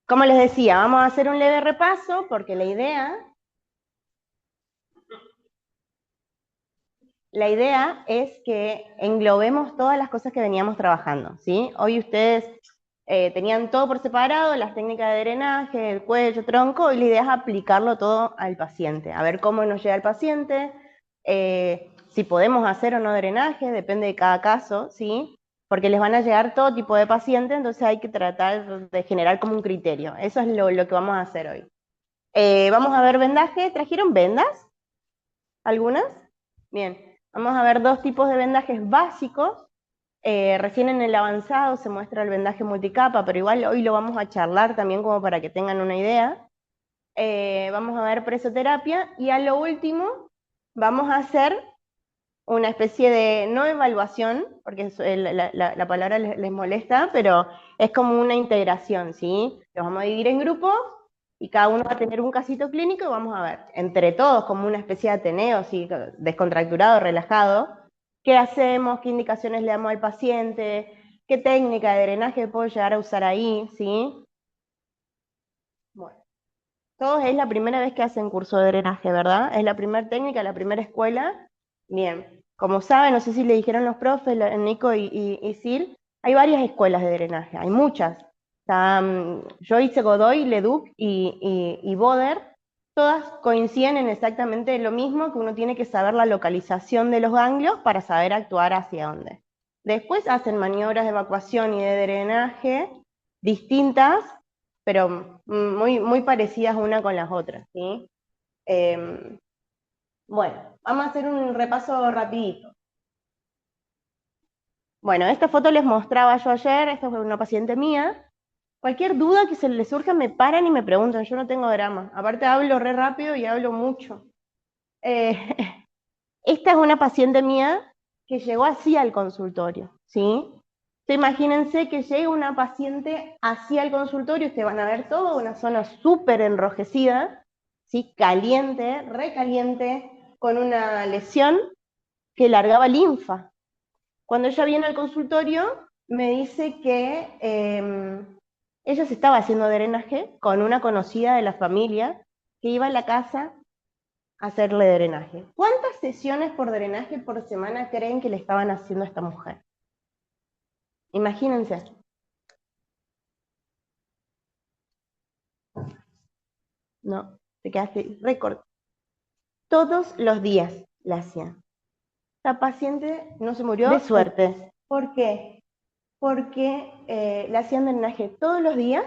Como les decía, vamos a hacer un leve repaso porque la idea es que englobemos todas las cosas que veníamos trabajando, ¿sí? Hoy ustedes tenían todo por separado, las técnicas de drenaje, el cuello, tronco, y la idea es aplicarlo todo al paciente, a ver cómo nos llega el paciente, si podemos hacer o no drenaje, depende de cada caso, ¿sí? Porque les van a llegar todo tipo de pacientes, entonces hay que tratar de generar como un criterio. Eso es lo que vamos a hacer hoy. Vamos a ver vendaje. ¿Trajeron vendas? ¿Algunas? Bien. Vamos a ver dos tipos de vendajes básicos. Recién en el avanzado se muestra el vendaje multicapa, pero igual hoy lo vamos a charlar también como para que tengan una idea. Vamos a ver presoterapia y a lo último vamos a hacer una especie de, no evaluación, porque la palabra les molesta, pero es como una integración, ¿sí? Los vamos a dividir en grupos y cada uno va a tener un casito clínico y vamos a ver, entre todos, como una especie de ateneo, ¿sí? Descontracturado, relajado, qué hacemos, qué indicaciones le damos al paciente, qué técnica de drenaje puedo llegar a usar ahí, ¿sí? Bueno, todos es la primera vez que hacen curso de drenaje, ¿verdad? Es la primera técnica, la primera escuela. Bien, como saben, no sé si le dijeron los profes, Nico y Sil, hay varias escuelas de drenaje, hay muchas. Yo hice Godoy, Leduc y Boder, todas coinciden en exactamente lo mismo, que uno tiene que saber la localización de los ganglios para saber actuar hacia dónde. Después hacen maniobras de evacuación y de drenaje distintas, pero muy parecidas una con las otras, ¿sí? Eh, bueno, vamos a hacer un repaso rapidito. Bueno, esta foto les mostraba yo ayer, esta fue una paciente mía. Cualquier duda que se les surja me paran y me preguntan, yo no tengo drama. Aparte hablo re rápido y hablo mucho. Eh, esta es una paciente mía que llegó así al consultorio, ¿sí? Entonces, imagínense que llega una paciente así al consultorio, ustedes van a ver toda una zona súper enrojecida, ¿sí? Caliente, recaliente, con una lesión que largaba linfa. Cuando ella viene al consultorio, me dice que ella se estaba haciendo drenaje con una conocida de la familia que iba a la casa a hacerle drenaje. ¿Cuántas sesiones por drenaje por semana creen que le estaban haciendo a esta mujer? Imagínense. No, se queda así, récord. Todos los días la hacían. La paciente no se murió de suerte. ¿Por qué? Porque le hacían drenaje todos los días,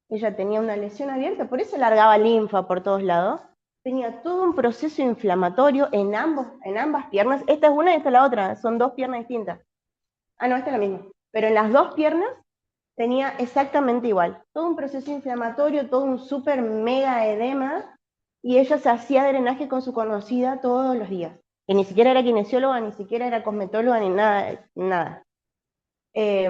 ella tenía una lesión abierta, por eso largaba linfa por todos lados, tenía todo un proceso inflamatorio en ambas piernas, esta es una y esta es la otra, son dos piernas distintas. Ah, no, esta es la misma, pero en las dos piernas tenía exactamente igual, todo un proceso inflamatorio, todo un súper mega edema, y ella se hacía drenaje con su conocida todos los días, que ni siquiera era kinesióloga, ni siquiera era cosmetóloga, ni nada, nada. Eh,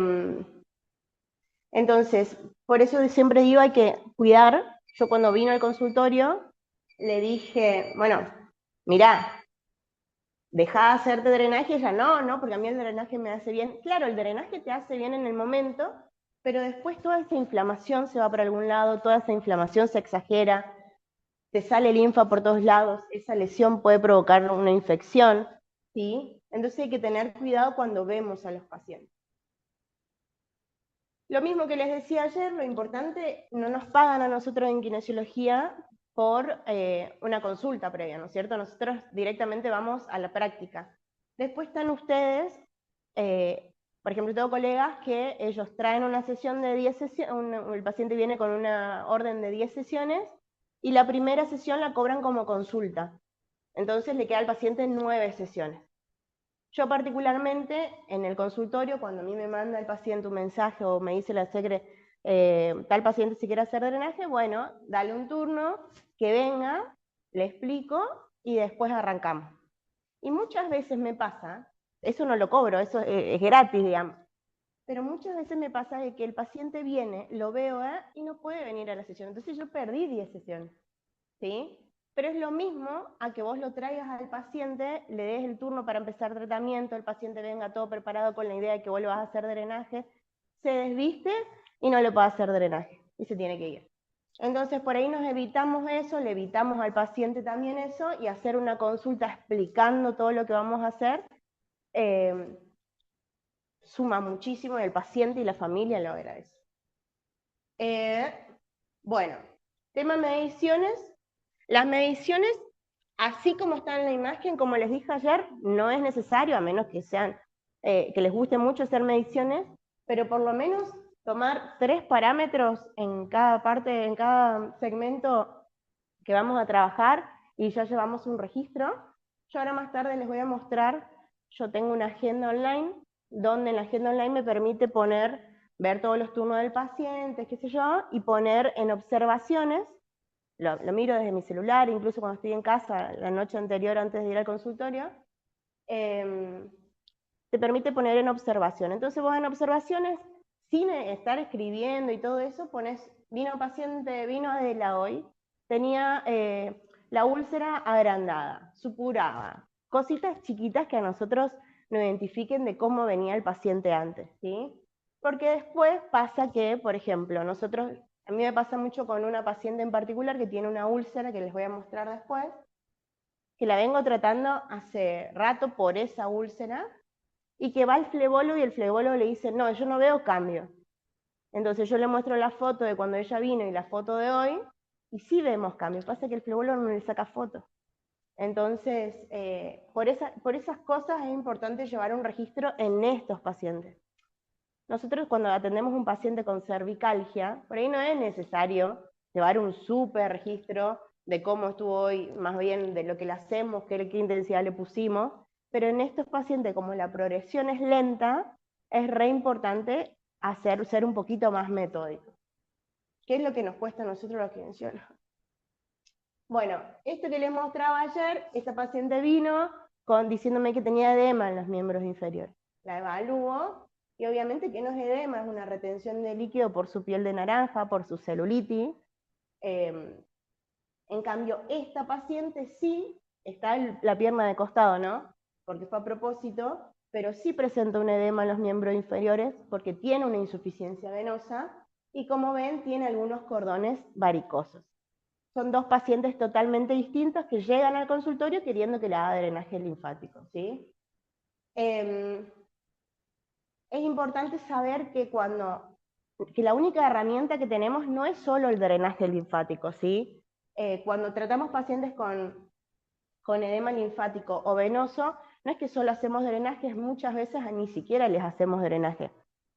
entonces, por eso siempre digo hay que cuidar. Yo cuando vino al consultorio le dije, bueno, mirá, dejá de hacerte drenaje. Y ella, no, porque a mí el drenaje me hace bien. Claro, el drenaje te hace bien en el momento, pero después toda esa inflamación se va para algún lado, toda esa inflamación se exagera, te sale linfa por todos lados, esa lesión puede provocar una infección, ¿sí? Entonces hay que tener cuidado cuando vemos a los pacientes. Lo mismo que les decía ayer, lo importante, no nos pagan a nosotros en kinesiología por una consulta previa, ¿no es cierto? Nosotros directamente vamos a la práctica. Después están ustedes, por ejemplo, tengo colegas que ellos traen una sesión de 10 sesiones, el paciente viene con una orden de 10 sesiones y la primera sesión la cobran como consulta. Entonces le queda al paciente 9 sesiones. Yo particularmente en el consultorio, cuando a mí me manda el paciente un mensaje o me dice la secre, tal paciente si quiere hacer drenaje, bueno, dale un turno, que venga, le explico y después arrancamos. Y muchas veces me pasa, eso no lo cobro, eso es gratis, digamos, pero muchas veces me pasa de que el paciente viene, lo veo y no puede venir a la sesión, entonces yo perdí 10 sesiones. ¿Sí? Pero es lo mismo a que vos lo traigas al paciente, le des el turno para empezar tratamiento, el paciente venga todo preparado con la idea de que vos le vas a hacer drenaje, se desviste y no le puede hacer drenaje y se tiene que ir. Entonces, por ahí nos evitamos eso, le evitamos al paciente también eso, y hacer una consulta explicando todo lo que vamos a hacer, suma muchísimo y el paciente y la familia lo agradece. Bueno, tema mediciones. Las mediciones, así como está en la imagen, como les dije ayer, no es necesario, a menos que sean, que les guste mucho hacer mediciones, pero por lo menos tomar 3 parámetros en cada parte, en cada segmento que vamos a trabajar, y ya llevamos un registro. Yo ahora más tarde les voy a mostrar, yo tengo una agenda online, donde en la agenda online me permite ver todos los turnos del paciente, qué sé yo, y poner en observaciones, lo miro desde mi celular, incluso cuando estoy en casa, la noche anterior antes de ir al consultorio, te permite poner en observación. Entonces vos en observaciones, sin estar escribiendo y todo eso, pones, vino paciente, vino de la hoy, tenía la úlcera agrandada, supuraba, cositas chiquitas que a nosotros nos identifiquen de cómo venía el paciente antes, ¿sí? Porque después pasa que, por ejemplo, a mí me pasa mucho con una paciente en particular que tiene una úlcera, que les voy a mostrar después, que la vengo tratando hace rato por esa úlcera, y que va al flebólogo y el flebólogo le dice, no, yo no veo cambio. Entonces yo le muestro la foto de cuando ella vino y la foto de hoy, y sí vemos cambios, pasa que el flebólogo no le saca fotos. Entonces, por esas cosas es importante llevar un registro en estos pacientes. Nosotros cuando atendemos un paciente con cervicalgia, por ahí no es necesario llevar un súper registro de cómo estuvo hoy, más bien de lo que le hacemos, qué intensidad le pusimos, pero en estos pacientes, como la progresión es lenta, es re importante ser un poquito más metódico. ¿Qué es lo que nos cuesta a nosotros los kinesiólogos? Bueno, esto que les mostraba ayer, esta paciente vino diciéndome que tenía edema en los miembros inferiores. La evalúo, y obviamente que no es edema, es una retención de líquido por su piel de naranja, por su celulitis. En cambio, esta paciente sí, está la pierna de costado, ¿no? Porque fue a propósito, pero sí presenta un edema en los miembros inferiores porque tiene una insuficiencia venosa, y como ven, tiene algunos cordones varicosos. Son 2 pacientes totalmente distintos que llegan al consultorio queriendo que le haga drenaje linfático, ¿sí? Es importante saber que la única herramienta que tenemos no es solo el drenaje linfático, ¿sí? Cuando tratamos pacientes con edema linfático o venoso, no es que solo hacemos drenajes, muchas veces ni siquiera les hacemos drenaje.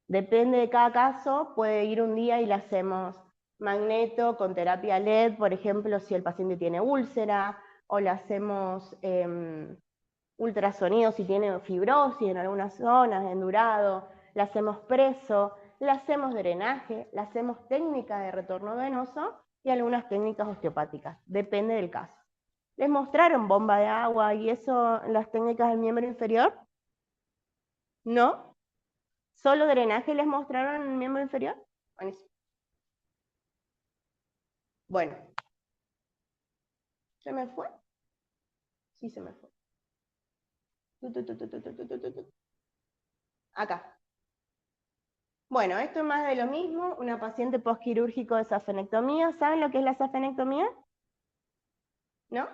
Depende de cada caso, puede ir un día y le hacemos magneto con terapia LED, por ejemplo, si el paciente tiene úlcera, o le hacemos ultrasonido si tiene fibrosis en algunas zonas, endurado, le hacemos preso, le hacemos drenaje, le hacemos técnica de retorno venoso y algunas técnicas osteopáticas, depende del caso. ¿Les mostraron bomba de agua y eso, las técnicas del miembro inferior? ¿No? ¿Solo drenaje les mostraron en el miembro inferior? Buenísimo. Bueno, ¿se me fue? Sí, se me fue. Acá. Bueno, esto es más de lo mismo, una paciente postquirúrgico de safenectomía. ¿Saben lo que es la safenectomía? ¿No?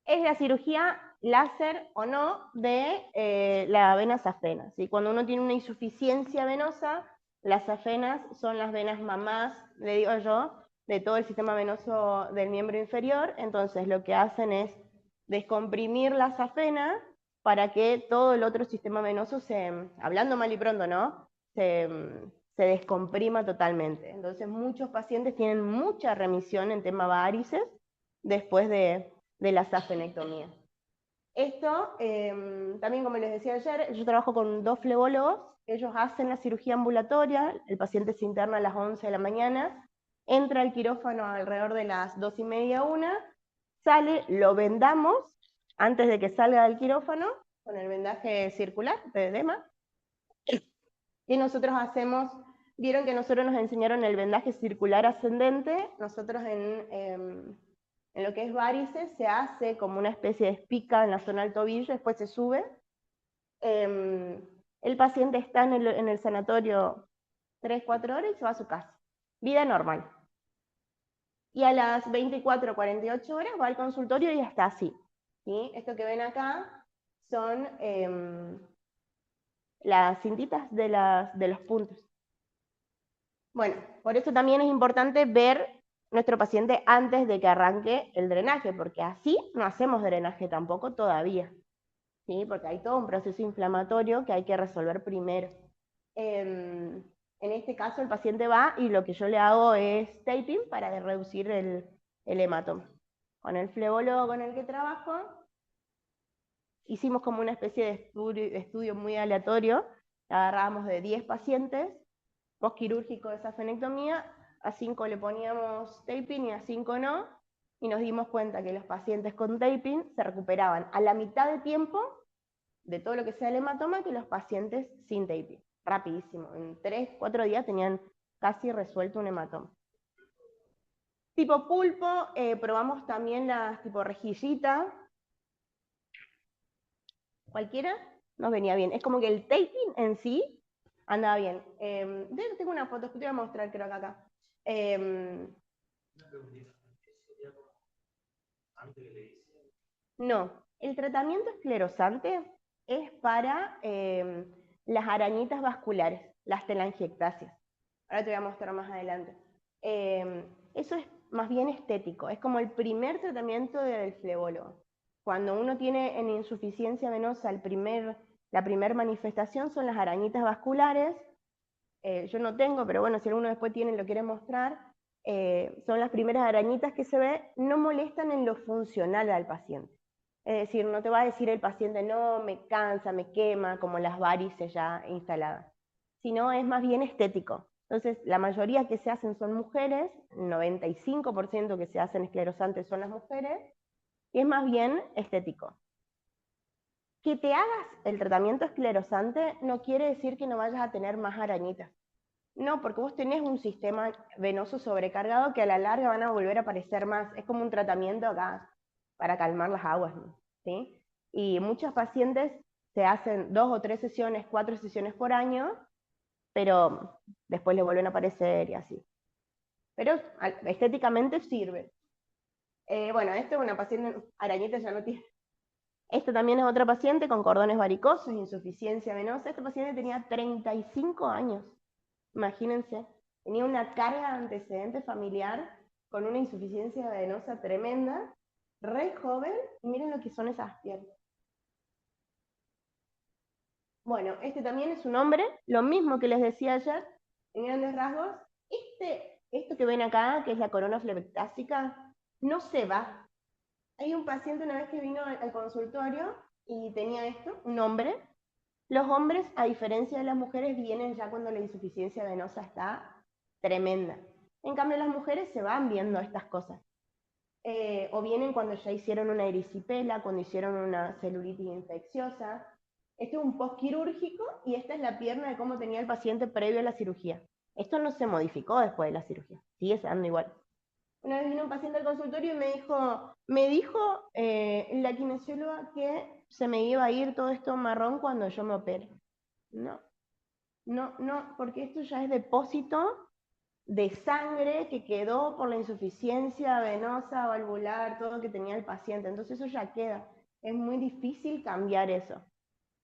Es la cirugía láser o no de la vena safena, ¿sí? Cuando uno tiene una insuficiencia venosa, las safenas son las venas mamás, le digo yo, de todo el sistema venoso del miembro inferior. Entonces lo que hacen es descomprimir la safena para que todo el otro sistema venoso hablando mal y pronto, ¿no? Se descomprima totalmente. Entonces muchos pacientes tienen mucha remisión en tema varices después de la safenectomía. Esto, también como les decía ayer, yo trabajo con 2 flebólogos, ellos hacen la cirugía ambulatoria, el paciente se interna a las 11 de la mañana, entra al quirófano alrededor de las 2:30, 1, sale, lo vendamos antes de que salga del quirófano, con el vendaje circular de edema, y nosotros hacemos, vieron que nosotros nos enseñaron el vendaje circular ascendente, nosotros en lo que es varices se hace como una especie de espica en la zona del tobillo, después se sube. El paciente está en el sanatorio 3, 4 horas y se va a su casa. vida normal. Y a las 24 o 48 horas va al consultorio y está así. ¿Sí? Esto que ven acá son las cintitas de los puntos. Bueno, por eso también es importante ver nuestro paciente antes de que arranque el drenaje, porque así no hacemos drenaje tampoco todavía, ¿sí? Porque hay todo un proceso inflamatorio que hay que resolver primero. En este caso el paciente va y lo que yo le hago es taping para reducir el hematoma. Con el flebólogo con el que trabajo, hicimos como una especie de estudio muy aleatorio, agarrábamos de 10 pacientes, postquirúrgico de esa fenectomía, a 5 le poníamos taping y a 5 no, y nos dimos cuenta que los pacientes con taping se recuperaban a la mitad de tiempo de todo lo que sea el hematoma que los pacientes sin taping. Rapidísimo, en 3, 4 días tenían casi resuelto un hematoma. Tipo pulpo, probamos también las tipo rejillita. Cualquiera nos venía bien. Es como que el taping en sí andaba bien. Tengo una foto que te voy a mostrar, creo que acá. No, el tratamiento esclerosante es para las arañitas vasculares, las telangiectasias. Ahora te voy a mostrar más adelante. Eso es más bien estético, es como el primer tratamiento del flebólogo. Cuando uno tiene en insuficiencia venosa la primer manifestación son las arañitas vasculares. Yo no tengo, pero bueno, si alguno después tiene y lo quiere mostrar, son las primeras arañitas que se ve, no molestan en lo funcional al paciente. Es decir, no te va a decir el paciente, no, me cansa, me quema, como las varices ya instaladas, sino es más bien estético. Entonces, la mayoría que se hacen son mujeres, 95% que se hacen esclerosantes son las mujeres, y es más bien estético. Que te hagas el tratamiento esclerosante no quiere decir que no vayas a tener más arañitas. No, porque vos tenés un sistema venoso sobrecargado que a la larga van a volver a aparecer más. Es como un tratamiento acá para calmar las aguas, ¿no? ¿Sí? Y muchos pacientes se hacen 2 o 3 sesiones, 4 sesiones por año, pero después le vuelven a aparecer y así. Pero estéticamente sirve. Bueno, esto es una paciente, arañita ya no tiene. Esto también es otra paciente con cordones varicosos, insuficiencia venosa. Esta paciente tenía 35 años. Imagínense, tenía una carga de antecedente familiar con una insuficiencia venosa tremenda, re joven, y miren lo que son esas piernas. Bueno, este también es un hombre, lo mismo que les decía ayer, en grandes rasgos. Esto que ven acá, que es la corona flebectásica, no se va. Hay un paciente una vez que vino al consultorio y tenía esto, un hombre. Los hombres, a diferencia de las mujeres, vienen ya cuando la insuficiencia venosa está tremenda. En cambio, las mujeres se van viendo estas cosas. O vienen cuando ya hicieron una erisipela, cuando hicieron una celulitis infecciosa. Este es un postquirúrgico y esta es la pierna de cómo tenía el paciente previo a la cirugía. Esto no se modificó después de la cirugía, sigue estando igual. Una vez vino un paciente al consultorio y me dijo la kinesióloga que se me iba a ir todo esto marrón cuando yo me opere. No, no, porque esto ya es depósito de sangre que quedó por la insuficiencia venosa, valvular, todo que tenía el paciente. Entonces eso ya queda. Es muy difícil cambiar eso.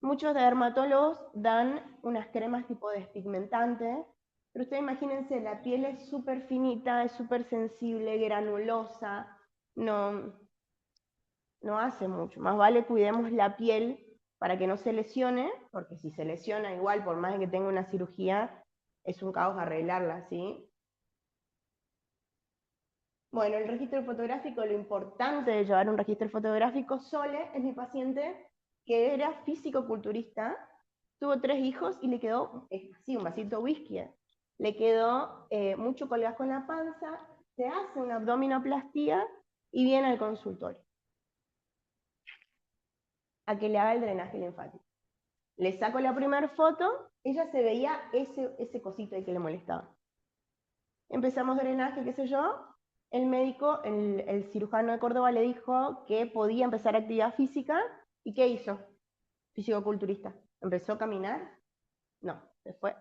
Muchos dermatólogos dan unas cremas tipo despigmentantes, pero ustedes imagínense, la piel es súper finita, es súper sensible, granulosa, no, no hace mucho. Más vale cuidemos la piel para que no se lesione, porque si se lesiona igual, por más que tenga una cirugía, es un caos arreglarla, ¿sí? Bueno, el registro fotográfico, lo importante de llevar un registro fotográfico, Sole es mi paciente que era físico-culturista, tuvo 3 hijos y le quedó, así, un vasito de whisky, le quedó mucho colgajo en la panza, se hace una abdominoplastía y viene al consultorio a que le haga el drenaje linfático. Le saco la primera foto, ella se veía ese cosito ahí que le molestaba. Empezamos drenaje, qué sé yo, el médico, el cirujano de Córdoba le dijo que podía empezar actividad física, ¿y qué hizo? Físico-culturista. ¿Empezó a caminar? No, se fue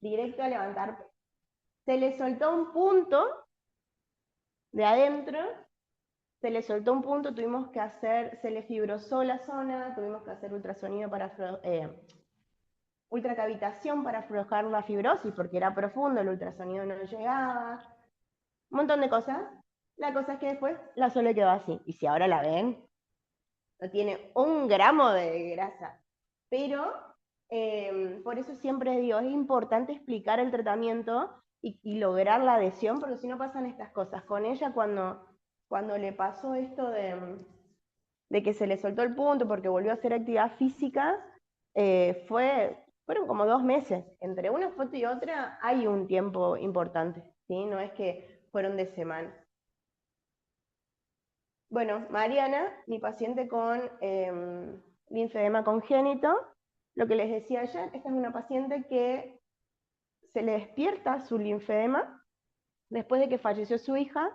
directo a levantar. Se le soltó un punto de adentro, se le soltó un punto, tuvimos que hacer, se le fibrosó la zona, tuvimos que hacer ultrasonido para ultracavitación para aflojar la fibrosis, porque era profundo, el ultrasonido no llegaba, un montón de cosas. La cosa es que después la Sole quedó así, y si ahora la ven, no tiene un gramo de grasa. Pero por eso siempre digo, es importante explicar el tratamiento y lograr la adhesión, porque si no pasan estas cosas. Con ella cuando le pasó esto de que se le soltó el punto porque volvió a hacer actividad física, fueron como 2 meses. Entre una foto y otra hay un tiempo importante, ¿sí? No es que fueron de semana. Bueno, Mariana, mi paciente con linfedema congénito, lo que les decía ayer, esta es una paciente que se le despierta su linfedema después de que falleció su hija.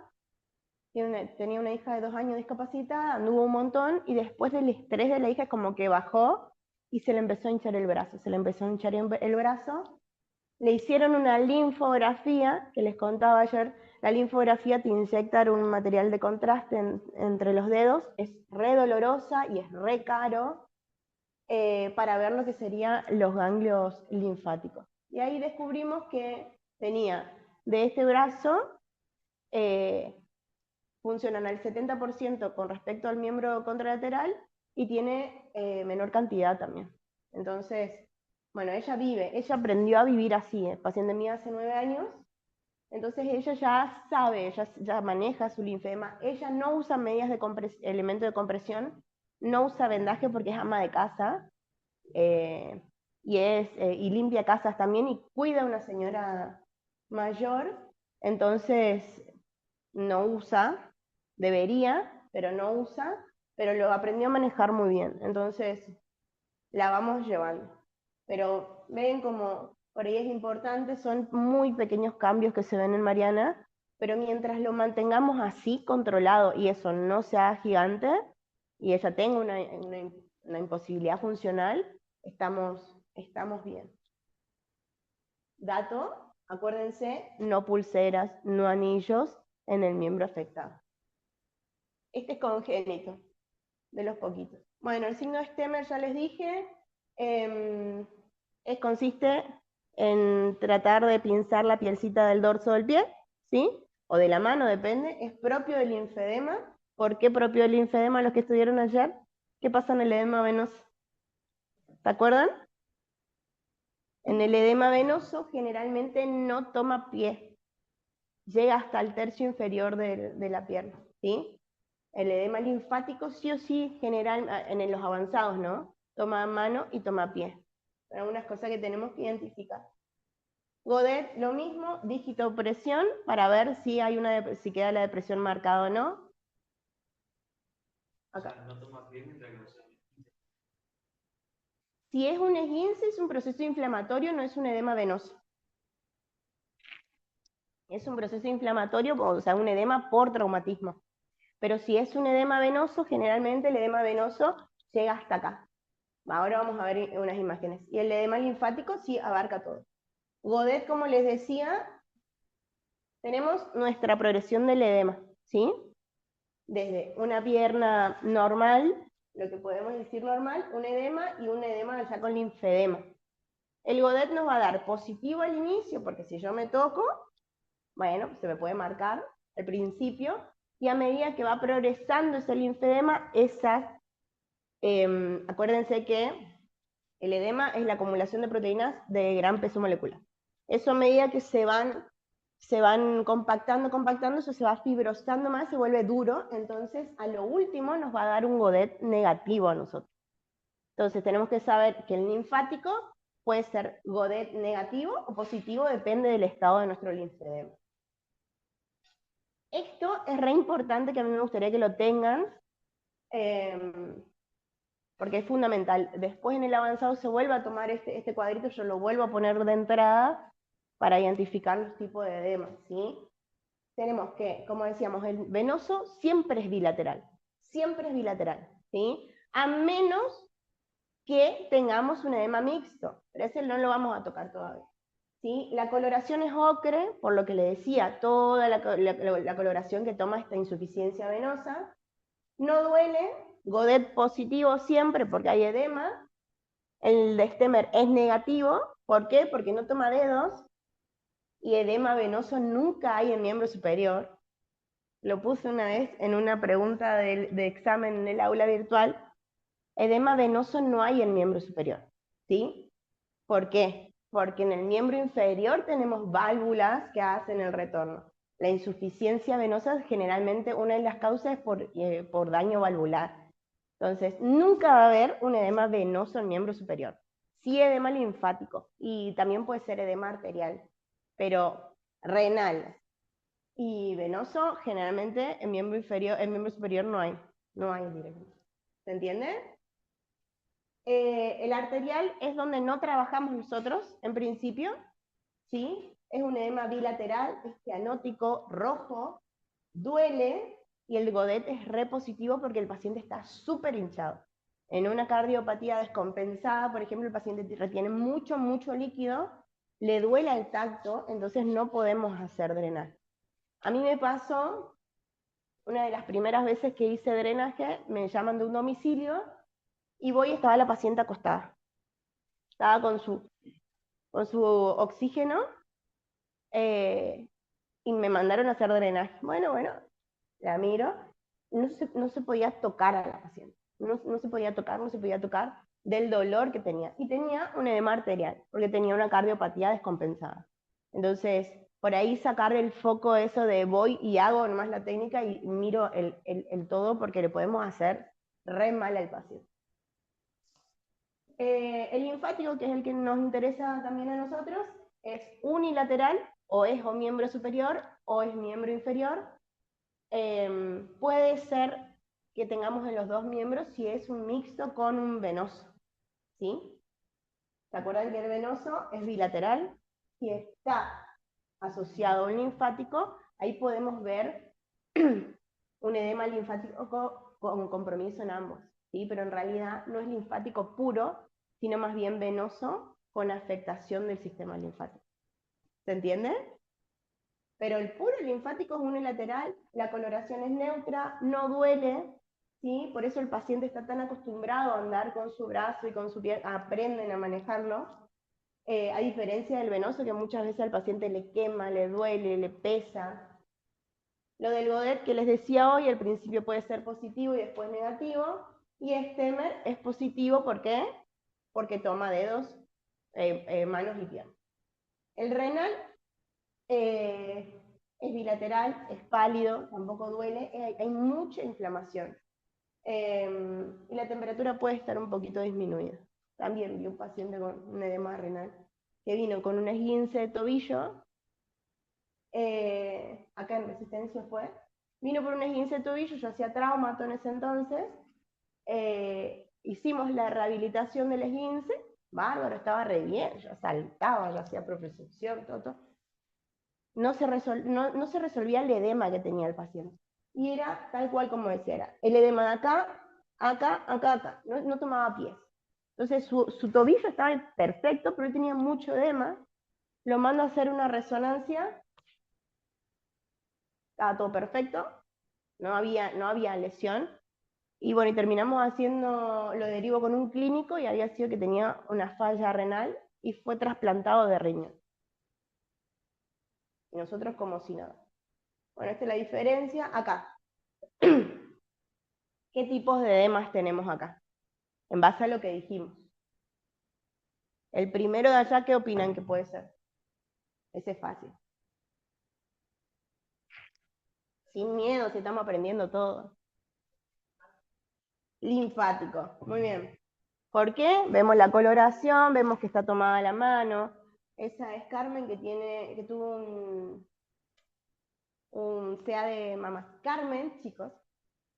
Tenía una hija de 2 años discapacitada, anduvo un montón, y después del estrés de la hija como que bajó y se le empezó a hinchar el brazo. Se le empezó a hinchar el brazo. Le hicieron una linfografía, que les contaba ayer. La linfografía te inyecta un material de contraste entre los dedos, es re dolorosa y es re caro, para ver lo que serían los ganglios linfáticos. Y ahí descubrimos que tenía de este brazo, funcionan al 70% con respecto al miembro contralateral y tiene menor cantidad también. Entonces, bueno, ella aprendió a vivir así, paciente mía hace 9 años, entonces ella ya sabe, ella ya maneja su linfedema, ella no usa medidas de elemento de compresión, no usa vendaje porque es ama de casa, eh, y limpia casas también y cuida a una señora mayor, entonces no usa, debería, pero no usa, pero lo aprendió a manejar muy bien, entonces la vamos llevando. Pero ven como por ahí es importante, son muy pequeños cambios que se ven en Mariana, pero mientras lo mantengamos así controlado y eso no sea gigante, y ella tenga una imposibilidad funcional, estamos bien. Dato, acuérdense, no pulseras, no anillos en el miembro afectado. Este es congénito, de los poquitos. Bueno, el signo de Stemmer ya les dije, consiste en tratar de pinzar la pielcita del dorso del pie, ¿sí? O de la mano, depende, es propio del linfedema. ¿Por qué propio del linfedema los que estudiaron ayer? ¿Qué pasa en el edema venoso? ¿Se acuerdan? En el edema venoso generalmente no toma pie, llega hasta el tercio inferior de la pierna, ¿sí? El edema linfático sí o sí general, en los avanzados, ¿no? Toma mano y toma pie. Son algunas cosas que tenemos que identificar. Godet, lo mismo, dígito presión, para ver si si queda la depresión marcada o no. Acá. O sea, no toma pie mientras que no se... Si es un esguince, es un proceso inflamatorio, no es un edema venoso. Es un proceso inflamatorio, o sea, un edema por traumatismo. Pero si es un edema venoso, generalmente el edema venoso llega hasta acá. Ahora vamos a ver unas imágenes. Y el edema linfático sí abarca todo. Godet, como les decía, tenemos nuestra progresión del edema, ¿sí? Desde una pierna normal, lo que podemos decir normal, un edema y un edema ya con linfedema. El Godet nos va a dar positivo al inicio, porque si yo me toco, bueno, se me puede marcar al principio, y a medida que va progresando ese linfedema, acuérdense que el edema es la acumulación de proteínas de gran peso molecular. Eso a medida que se van compactando, eso se va fibrosando más, se vuelve duro, entonces a lo último nos va a dar un Godet negativo a nosotros. Entonces tenemos que saber que el linfático puede ser Godet negativo o positivo, depende del estado de nuestro linfedema. Esto es re importante, que a mí me gustaría que lo tengan, porque es fundamental. Después en el avanzado se vuelve a tomar este cuadrito, yo lo vuelvo a poner de entrada para identificar los tipos de edemas, ¿sí? Tenemos que, como decíamos, el venoso siempre es bilateral, ¿sí? A menos que tengamos un edema mixto, pero ese no lo vamos a tocar todavía. ¿sí? La coloración es ocre, por lo que le decía, toda la coloración que toma esta insuficiencia venosa. No duele, Godet positivo siempre porque hay edema. El de Stemmer es negativo, ¿por qué? Porque no toma dedos, y edema venoso nunca hay en miembro superior. Lo puse una vez en una pregunta de examen en el aula virtual. Edema venoso no hay en miembro superior, ¿sí? ¿Por qué? Porque en el miembro inferior tenemos válvulas que hacen el retorno. La insuficiencia venosa generalmente una de las causas es por daño valvular. Entonces, nunca va a haber un edema venoso en miembro superior. Sí edema linfático y también puede ser edema arterial, pero renal y venoso generalmente en miembro inferior, en miembro superior no hay directamente. ¿Se entiende? El arterial es donde no trabajamos nosotros, en principio, ¿sí? Es un edema bilateral, es cianótico, rojo, duele, y el Godet es repositivo porque el paciente está súper hinchado. En una cardiopatía descompensada, por ejemplo, el paciente retiene mucho, mucho líquido, le duele el tacto, entonces no podemos hacer drenaje. A mí me pasó, una de las primeras veces que hice drenaje, me llaman de un domicilio, y voy y estaba la paciente acostada. Estaba con su oxígeno, eh, y me mandaron a hacer drenaje. Bueno, la miro, no se podía tocar a la paciente. No se podía tocar, no se podía tocar del dolor que tenía. Y tenía un edema arterial, porque tenía una cardiopatía descompensada. Entonces, por ahí sacar el foco eso de voy y hago nomás la técnica y miro el todo, porque le podemos hacer re mal al paciente. El linfático, que es el que nos interesa también a nosotros, es unilateral, o es o miembro superior o es miembro inferior. Puede ser que tengamos en los dos miembros si es un mixto con un venoso, ¿sí? ¿Se acuerdan que el venoso es bilateral? Si está asociado a un linfático, ahí podemos ver un edema linfático con compromiso en ambos, ¿sí? Pero en realidad no es linfático puro, sino más bien venoso con afectación del sistema linfático. ¿Se entiende? Pero el puro linfático es unilateral, la coloración es neutra, no duele, ¿sí? Por eso el paciente está tan acostumbrado a andar con su brazo y con su piel, aprenden a manejarlo, a diferencia del venoso, que muchas veces al paciente le quema, le duele, le pesa. Lo del Godet que les decía hoy, al principio puede ser positivo y después negativo, y Stemmer es positivo, ¿por qué? Porque toma dedos, manos y piernas. El renal es bilateral, es pálido, tampoco duele, hay mucha inflamación. Y la temperatura puede estar un poquito disminuida. También vi un paciente con un edema renal que vino con un esguince de tobillo, acá en Resistencia fue, vino por un esguince de tobillo, yo hacía traumato en ese entonces, hicimos la rehabilitación del esguince, bárbaro, estaba re bien, yo saltaba, yo hacía propiocepción, todo. No se resolvía el edema que tenía el paciente. Y era tal cual como decía, era el edema de acá, acá, acá, acá. No tomaba pies. Entonces su tobillo estaba perfecto, pero él tenía mucho edema. Lo mando a hacer una resonancia, estaba todo perfecto, no había lesión. Y bueno, y terminamos haciendo, lo derivo con un clínico y había sido que tenía una falla renal y fue trasplantado de riñón. Y nosotros como si nada. Bueno, esta es la diferencia. Acá. ¿Qué tipos de edemas tenemos acá? En base a lo que dijimos. El primero de allá, ¿qué opinan que puede ser? Ese es fácil. Sin miedo, si estamos aprendiendo todo. Linfático, muy bien. ¿Por qué? Vemos la coloración, vemos que está tomada la mano. Esa es Carmen que tuvo un CA de mamás. Carmen, chicos,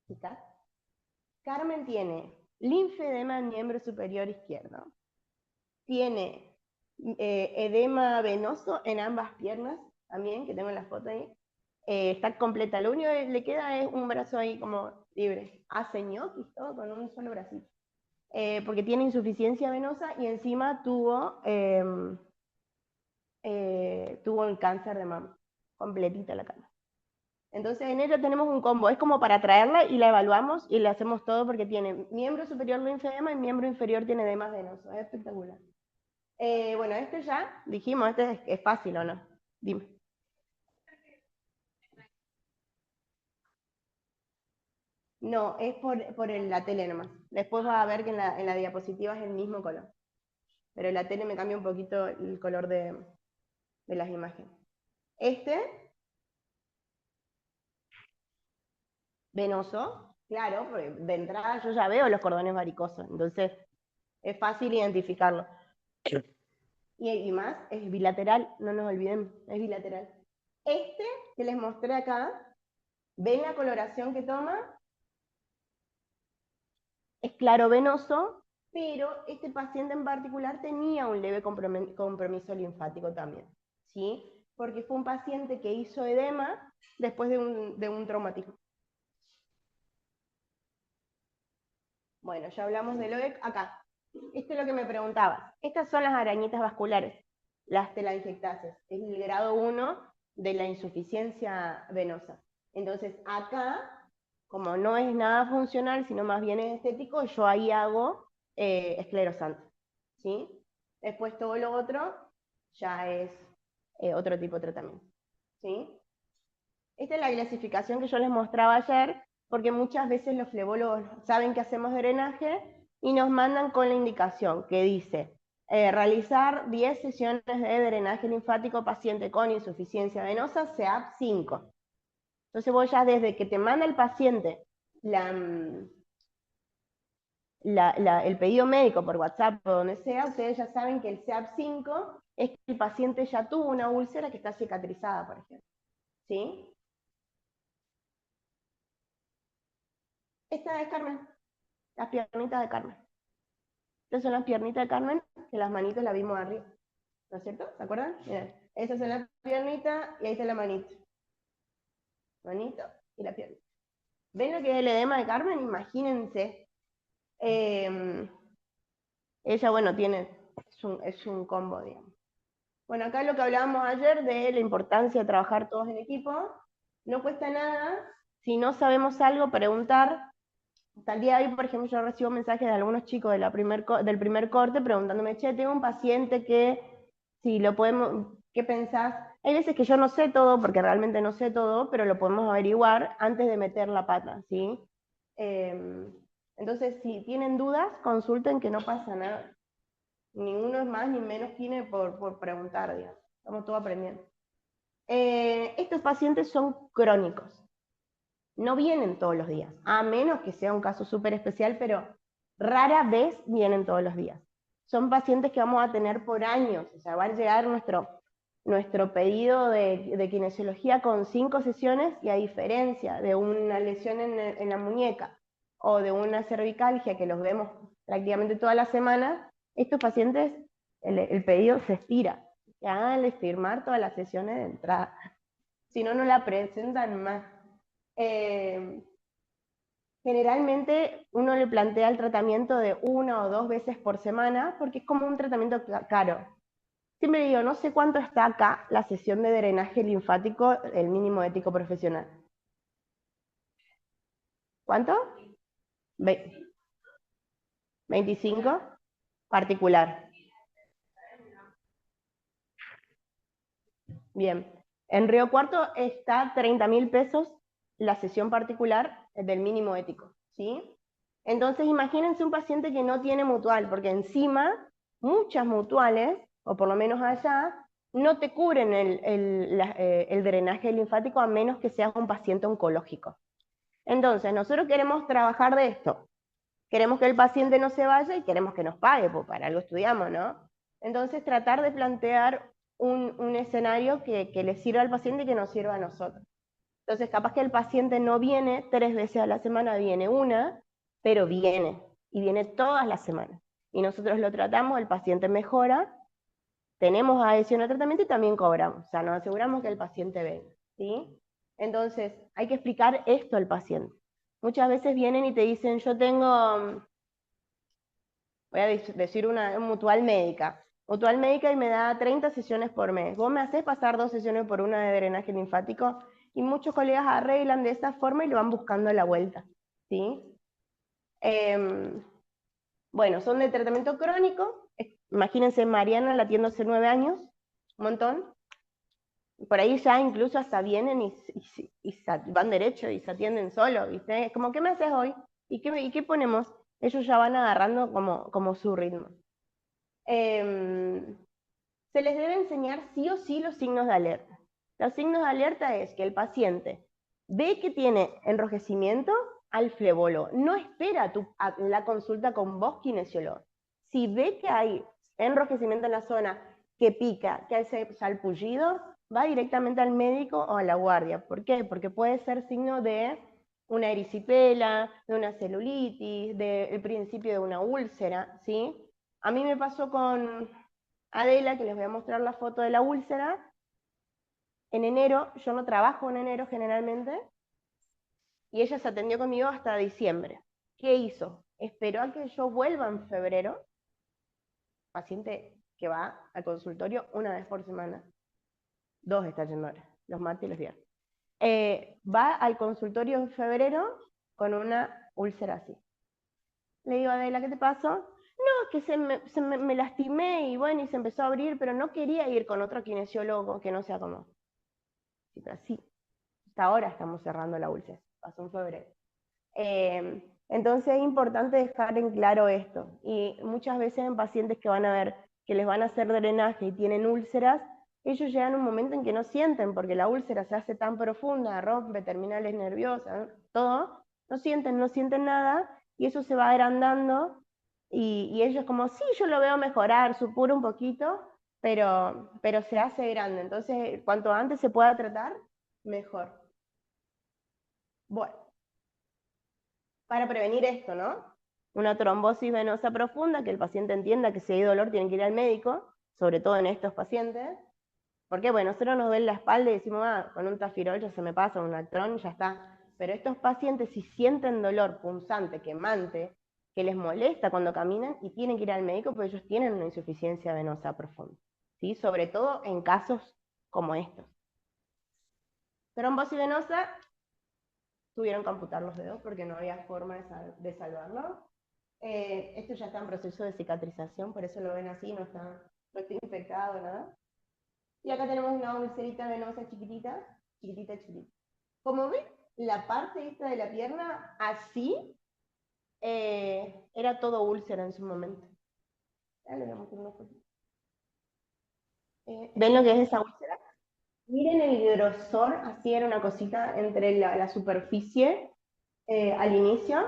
chicas, Carmen tiene linfedema en miembro superior izquierdo. Tiene edema venoso en ambas piernas, también, que tengo la foto ahí. Está completa, lo único que le queda es un brazo ahí como libre. Hace ñoquis todo con un solo bracito. Porque tiene insuficiencia venosa y encima tuvo tuvo el cáncer de mama, completita la cama. Entonces en ella tenemos un combo, es como para traerla y la evaluamos y le hacemos todo porque tiene miembro superior linfedema y miembro inferior tiene edemas venoso, es espectacular. Bueno, este ya, dijimos, este es fácil, ¿o no? Dime. No, es por la tele nomás. Después vas a ver que en la diapositiva es el mismo color. Pero en la tele me cambia un poquito el color de las imágenes. Este, venoso, claro, porque de entrada yo ya veo los cordones varicosos, entonces es fácil identificarlo. Y más, es bilateral, no nos olvidemos, es bilateral. Este que les mostré acá, ¿ven la coloración que toma? Es claro venoso, pero este paciente en particular tenía un leve compromiso linfático también, ¿sí? Porque fue un paciente que hizo edema después de un traumatismo. Bueno, ya hablamos del OEC acá. Esto es lo que me preguntabas. Estas son las arañitas vasculares, las telangiectasias. Es el grado 1 de la insuficiencia venosa. Entonces, acá, como no es nada funcional, sino más bien es estético, yo ahí hago esclerosante, ¿sí? Después todo lo otro ya es otro tipo de tratamiento, ¿sí? Esta es la clasificación que yo les mostraba ayer, porque muchas veces los flebólogos saben que hacemos drenaje y nos mandan con la indicación que dice realizar 10 sesiones de drenaje linfático paciente con insuficiencia venosa, SEAP 5. Entonces vos ya desde que te manda el paciente el pedido médico por WhatsApp o donde sea, ustedes ya saben que el SEAP 5 es que el paciente ya tuvo una úlcera que está cicatrizada, por ejemplo. ¿Sí? Esta es Carmen. Las piernitas de Carmen. Estas son las piernitas de Carmen, que las manitos las vimos arriba. ¿No es cierto? ¿Se acuerdan? Miren, esas son las piernitas y ahí está la manito. Manito y la pierna. ¿Ven lo que es el edema de Carmen? Imagínense. Ella, bueno, es un combo, digamos. Bueno, acá lo que hablábamos ayer de la importancia de trabajar todos en equipo. No cuesta nada. Si no sabemos algo, preguntar. Hasta el día de hoy, por ejemplo, yo recibo mensajes de algunos chicos del primer corte preguntándome, che, tengo un paciente que, si lo podemos, ¿qué pensás? Hay veces que yo no sé todo, porque realmente no sé todo, pero lo podemos averiguar antes de meter la pata, ¿sí? Entonces, si tienen dudas, consulten, que no pasa nada. Ninguno es más ni menos tiene por preguntar, digamos. Estamos todos aprendiendo. Estos pacientes son crónicos. No vienen todos los días, a menos que sea un caso súper especial, pero rara vez vienen todos los días. Son pacientes que vamos a tener por años, o sea, va a llegar nuestro pedido de kinesiología con 5 sesiones, y a diferencia de una lesión en la muñeca o de una cervicalgia que los vemos prácticamente toda la semana, estos pacientes, el pedido se estira. Y háganle firmar todas las sesiones de entrada, si no, no la presentan más. Eh, Generalmente uno le plantea el tratamiento de 1 o 2 veces por semana porque es como un tratamiento caro. Siempre digo, no sé cuánto está acá la sesión de drenaje linfático, el mínimo ético profesional. ¿Cuánto? 25 particular. Bien. En Río Cuarto está 30.000 pesos la sesión particular del mínimo ético, ¿sí? Entonces imagínense un paciente que no tiene mutual, porque encima muchas mutuales, o por lo menos allá, no te cubren el drenaje linfático a menos que seas un paciente oncológico. Entonces nosotros queremos trabajar de esto. Queremos que el paciente no se vaya y queremos que nos pague, pues para algo estudiamos, ¿no? Entonces tratar de plantear un escenario que le sirva al paciente y que nos sirva a nosotros. Entonces capaz que el paciente no viene 3 veces a la semana, viene una, pero viene, y viene todas las semanas. Y nosotros lo tratamos, el paciente mejora, tenemos adhesión al tratamiento y también cobramos. O sea, nos aseguramos que el paciente venga, ¿sí? Entonces, hay que explicar esto al paciente. Muchas veces vienen y te dicen, yo tengo, voy a decir una mutual médica, Mutual médica y me da 30 sesiones por mes. Vos me haces pasar 2 sesiones por una de drenaje linfático y muchos colegas arreglan de esa forma y lo van buscando a la vuelta, ¿sí? Bueno, son de tratamiento crónico. Imagínense, Mariana la atiendo hace 9 años, un montón. Por ahí ya incluso hasta vienen y van derecho y se atienden solo, ¿viste? Es como, ¿qué me haces hoy? ¿Y qué ponemos? Ellos ya van agarrando como su ritmo. Se les debe enseñar sí o sí los signos de alerta. Los signos de alerta es que el paciente ve que tiene enrojecimiento al flebólogo, no espera a la consulta con vos, kinesiólogo. Si ve que hay enrojecimiento en la zona, que pica, que hace salpullido, va directamente al médico o a la guardia. ¿Por qué? Porque puede ser signo de una erisipela, de una celulitis, del principio de una úlcera, ¿sí? A mí me pasó con Adela, que les voy a mostrar la foto de la úlcera. En enero, yo no trabajo en enero generalmente, y ella se atendió conmigo hasta diciembre. ¿Qué hizo? Esperó a que yo vuelva en febrero, paciente que va al consultorio una vez por semana, 2 está yendo ahora, los martes y los viernes. Va al consultorio en febrero con una úlcera así. Le digo, Adela, ¿qué te pasó? No, que me lastimé y bueno, y se empezó a abrir, pero no quería ir con otro kinesiólogo que no sea como. Sí, pero sí, hasta ahora estamos cerrando la úlcera, pasó en febrero. Entonces es importante dejar en claro esto. Y muchas veces en pacientes que van a ver que les van a hacer drenaje y tienen úlceras, ellos llegan a un momento en que no sienten, porque la úlcera se hace tan profunda, rompe terminales nerviosas, todo, no sienten nada, y eso se va agrandando, y ellos como, sí, yo lo veo mejorar, supura un poquito, pero se hace grande. Entonces, cuanto antes se pueda tratar, mejor. Bueno, para prevenir esto, ¿no? Una trombosis venosa profunda, que el paciente entienda que si hay dolor tiene que ir al médico, sobre todo en estos pacientes, porque bueno, nosotros nos duele la espalda y decimos, con un tafirol ya se me pasa, un Actron ya está, pero estos pacientes si sienten dolor punzante, quemante, que les molesta cuando caminan y tienen que ir al médico porque ellos tienen una insuficiencia venosa profunda, ¿sí? Sobre todo en casos como estos. Trombosis venosa, tuvieron que amputar los dedos porque no había forma de salvarlo. Esto ya está en proceso de cicatrización, por eso lo ven así, no está infectado, nada. Y acá tenemos una ulcerita venosa chiquitita, chiquitita, chiquitita. Como ven, la parte esta de la pierna, así, era todo úlcera en su momento. Ya le voy a mostrar una foto. ¿Ven lo que es esa úlcera? Miren el grosor, así era una cosita entre la superficie al inicio.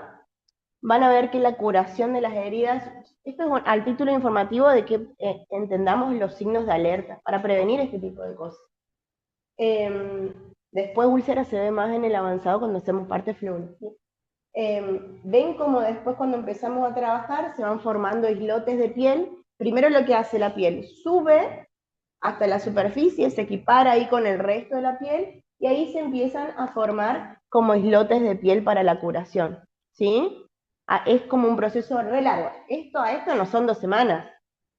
Van a ver que la curación de las heridas, esto es al título informativo de que entendamos los signos de alerta para prevenir este tipo de cosas. Después úlcera se ve más en el avanzado cuando hacemos parte fluorescente. Ven como después cuando empezamos a trabajar se van formando islotes de piel. Primero lo que hace la piel, sube hasta la superficie, se equipara ahí con el resto de la piel y ahí se empiezan a formar como islotes de piel para la curación, ¿sí? Es como un proceso re largo. Esto no son 2 semanas,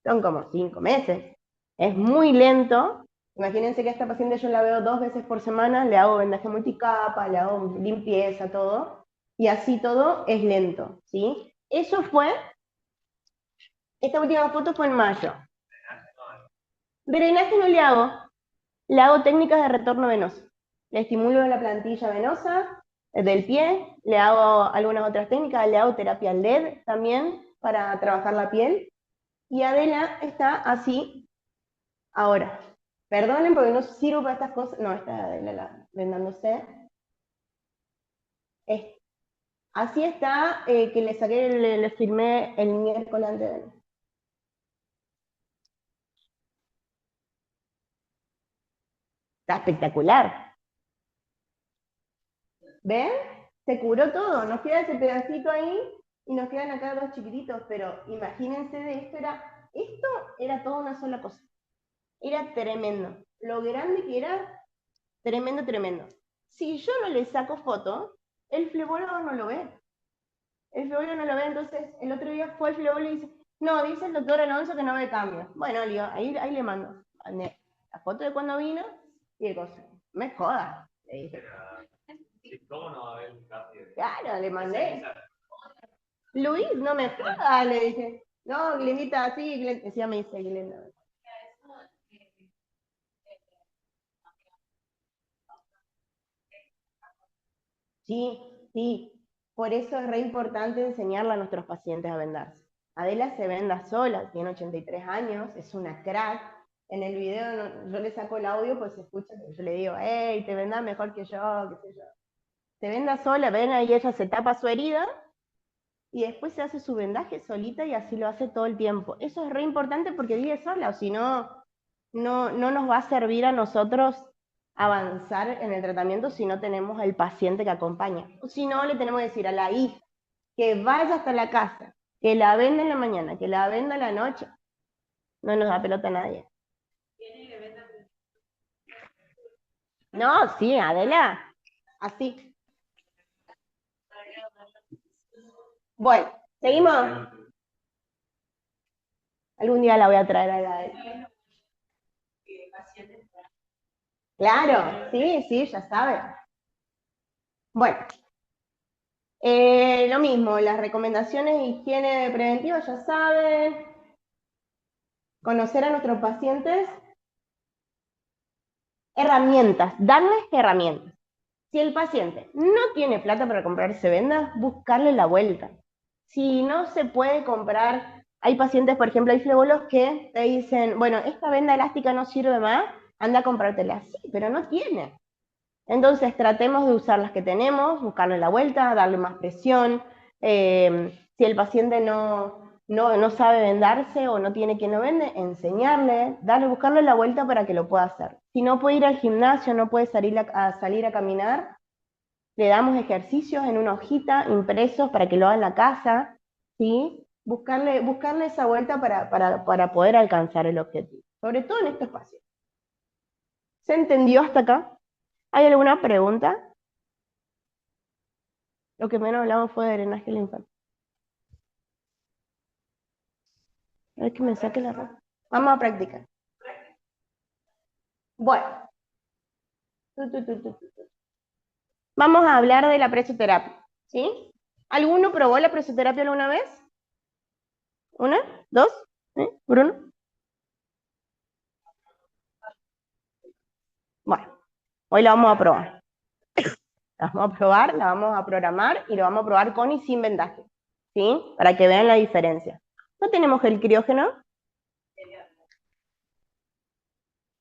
son como 5 meses. Es muy lento. Imagínense que a esta paciente yo la veo 2 veces por semana, le hago vendaje multicapa, le hago limpieza, todo, y así todo es lento, ¿sí? Eso fue, esta última foto fue en mayo. Drenaje no le hago técnicas de retorno venoso. Le estimulo la plantilla venosa del pie, le hago algunas otras técnicas, le hago terapia LED también para trabajar la piel. Y Adela está así ahora. Perdonen porque no sirvo para estas cosas. No, está Adela vendándose. Así está, que le saqué, le firmé el miércoles antes de... Está espectacular. ¿Ven? Se curó todo. Nos queda ese pedacito ahí y nos quedan acá 2 chiquititos, pero imagínense de esto era toda una sola cosa. Era tremendo. Lo grande que era, tremendo, tremendo. Si yo no le saco foto, el flebólogo no lo ve. El flebólogo no lo ve, entonces el otro día fue el flebólogo y dice, No, dice el doctor Alonso que no ve cambios. Bueno, le digo, ahí le mando la foto de cuando vino y el coso. Me joda, le dije. ¿Cómo no va a haber un cambio? Claro, le mandé. Luis, no me joda, le dije. No, Glenita, sí, decía, me dice Glenda. Sí, sí. Por eso es re importante enseñarle a nuestros pacientes a vendarse. Adela se venda sola, tiene 83 años, es una crack. En el video yo le saco el audio, pues se escucha, yo le digo, hey, te vendas mejor que yo, qué sé yo. Se venda sola, ven ahí, ella se tapa su herida y después se hace su vendaje solita y así lo hace todo el tiempo. Eso es re importante porque vive sola, o si no, no nos va a servir a nosotros avanzar en el tratamiento si no tenemos al paciente que acompaña. O si no, le tenemos que decir a la hija que vaya hasta la casa, que la venda en la mañana, que la venda en la noche. No nos da pelota a nadie. No, sí, Adela, así. Bueno, seguimos. Algún día la voy a traer a la... Claro, sí, sí, ya sabe. Bueno, lo mismo, las recomendaciones de higiene preventiva, ya saben, conocer a nuestros pacientes, herramientas, darles herramientas. Si el paciente no tiene plata para comprarse vendas, buscarle la vuelta. Si no se puede comprar, hay pacientes, por ejemplo, hay flebolos que te dicen, bueno, esta venda elástica no sirve más, anda a comprártela. Sí, pero no tiene. Entonces tratemos de usar las que tenemos, buscarle la vuelta, darle más presión. Si el paciente no sabe vendarse o no tiene quien lo vende, enseñarle, buscarle la vuelta para que lo pueda hacer. Si no puede ir al gimnasio, no puede salir a caminar, le damos ejercicios en una hojita impresos para que lo haga en la casa, ¿sí? Buscarle esa vuelta para poder alcanzar el objetivo, sobre todo en este espacio. ¿Se entendió hasta acá? ¿Hay alguna pregunta? Lo que menos hablamos fue de drenaje linfático. A ver que me saque la ropa. Vamos a practicar. Bueno, vamos a hablar de la presoterapia, ¿sí? ¿Alguno probó la presoterapia alguna vez? ¿Una? ¿Dos? ¿Bruno? Bueno, hoy la vamos a probar. La vamos a probar, la vamos a programar y lo vamos a probar con y sin vendaje, ¿sí? Para que vean la diferencia. ¿No tenemos el criógeno?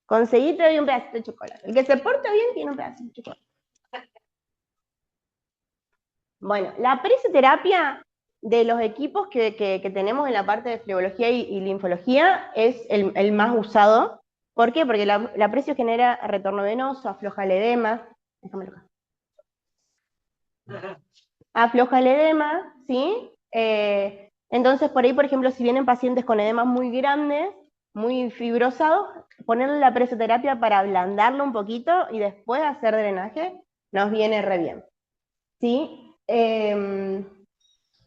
Conseguí, te doy un pedacito de chocolate. El que se porta bien tiene un pedacito de chocolate. Bueno, la presoterapia de los equipos que tenemos en la parte de flebología y linfología es el más usado. ¿Por qué? Porque la presio genera retorno venoso, afloja el edema. Déjamelo acá. Afloja el edema, ¿sí? Entonces, por ahí, por ejemplo, si vienen pacientes con edemas muy grandes, muy fibrosados, ponerle la presoterapia para ablandarlo un poquito y después hacer drenaje, nos viene re bien, ¿sí?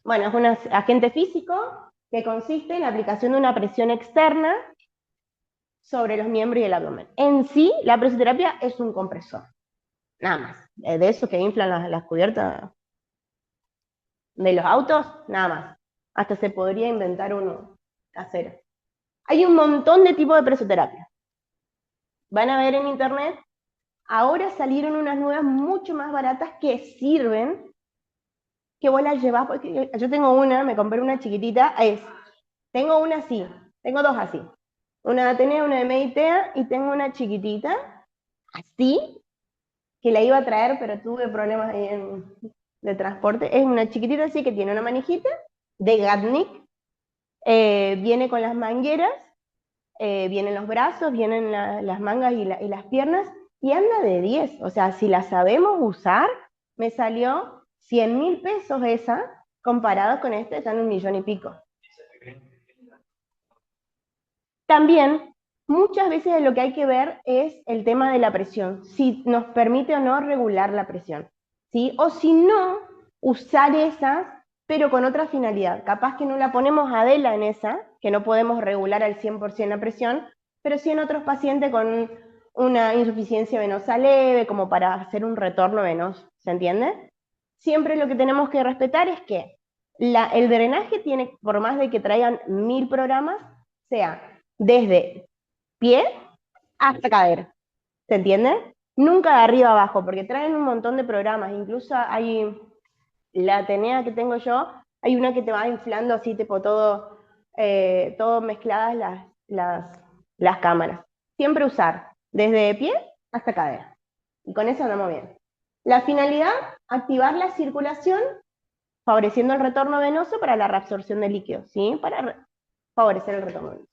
Bueno, es un agente físico que consiste en la aplicación de una presión externa sobre los miembros y el abdomen. En sí, la presoterapia es un compresor, nada más. De esos que inflan las cubiertas de los autos, nada más. Hasta se podría inventar uno casero. Hay un montón de tipos de presoterapia. Van a ver en internet, ahora salieron unas nuevas mucho más baratas que sirven, que vos las llevás, porque yo tengo una, me compré una chiquitita, tengo una así, tengo dos así. Tenía una de Meditea y tengo una chiquitita, así, que la iba a traer, pero tuve problemas ahí de transporte. Es una chiquitita así que tiene una manijita de Gatnik, viene con las mangueras, vienen los brazos, vienen las mangas y las piernas, y anda de 10. O sea, si la sabemos usar, me salió 100.000 pesos esa, comparado con este, están 1.000.000 y pico. También, muchas veces lo que hay que ver es el tema de la presión, si nos permite o no regular la presión, ¿sí? O si no, usar esas pero con otra finalidad. Capaz que no la ponemos a Adela en esa, que no podemos regular al 100% la presión, pero sí en otros pacientes con una insuficiencia venosa leve, como para hacer un retorno venoso, ¿se entiende? Siempre lo que tenemos que respetar es que el drenaje tiene, por más de que traigan 1000 programas, sea desde pie hasta cadera, ¿se entiende? Nunca de arriba abajo, porque traen un montón de programas, incluso hay la Atenea que tengo yo, hay una que te va inflando así, tipo todo mezcladas las cámaras. Siempre usar, desde pie hasta cadera. Y con eso andamos bien. La finalidad, activar la circulación, favoreciendo el retorno venoso para la reabsorción de líquidos, ¿sí? Para favorecer el retorno venoso.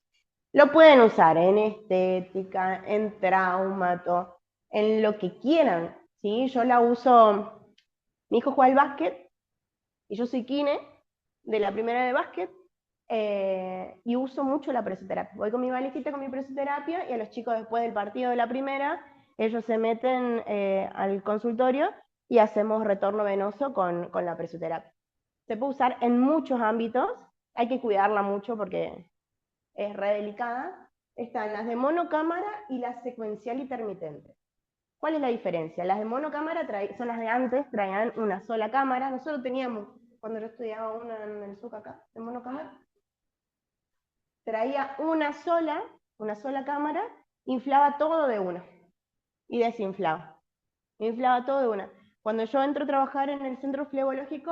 Lo pueden usar en estética, en traumato, en lo que quieran, ¿sí? Yo la uso, mi hijo juega al básquet, y yo soy kine de la primera de básquet, y uso mucho la presoterapia. Voy con mi valijita con mi presoterapia, y a los chicos después del partido de la primera, ellos se meten al consultorio y hacemos retorno venoso con la presoterapia. Se puede usar en muchos ámbitos, hay que cuidarla mucho porque es re delicada. Están las de monocámara y la secuencial intermitente. ¿Cuál es la diferencia? Las de monocámara son las de antes, traían una sola cámara. Nosotros teníamos, cuando yo estudiaba una en el SUC acá, de monocámara, traía una sola cámara, inflaba todo de una y desinflaba. Inflaba todo de una. Cuando yo entro a trabajar en el centro flebológico,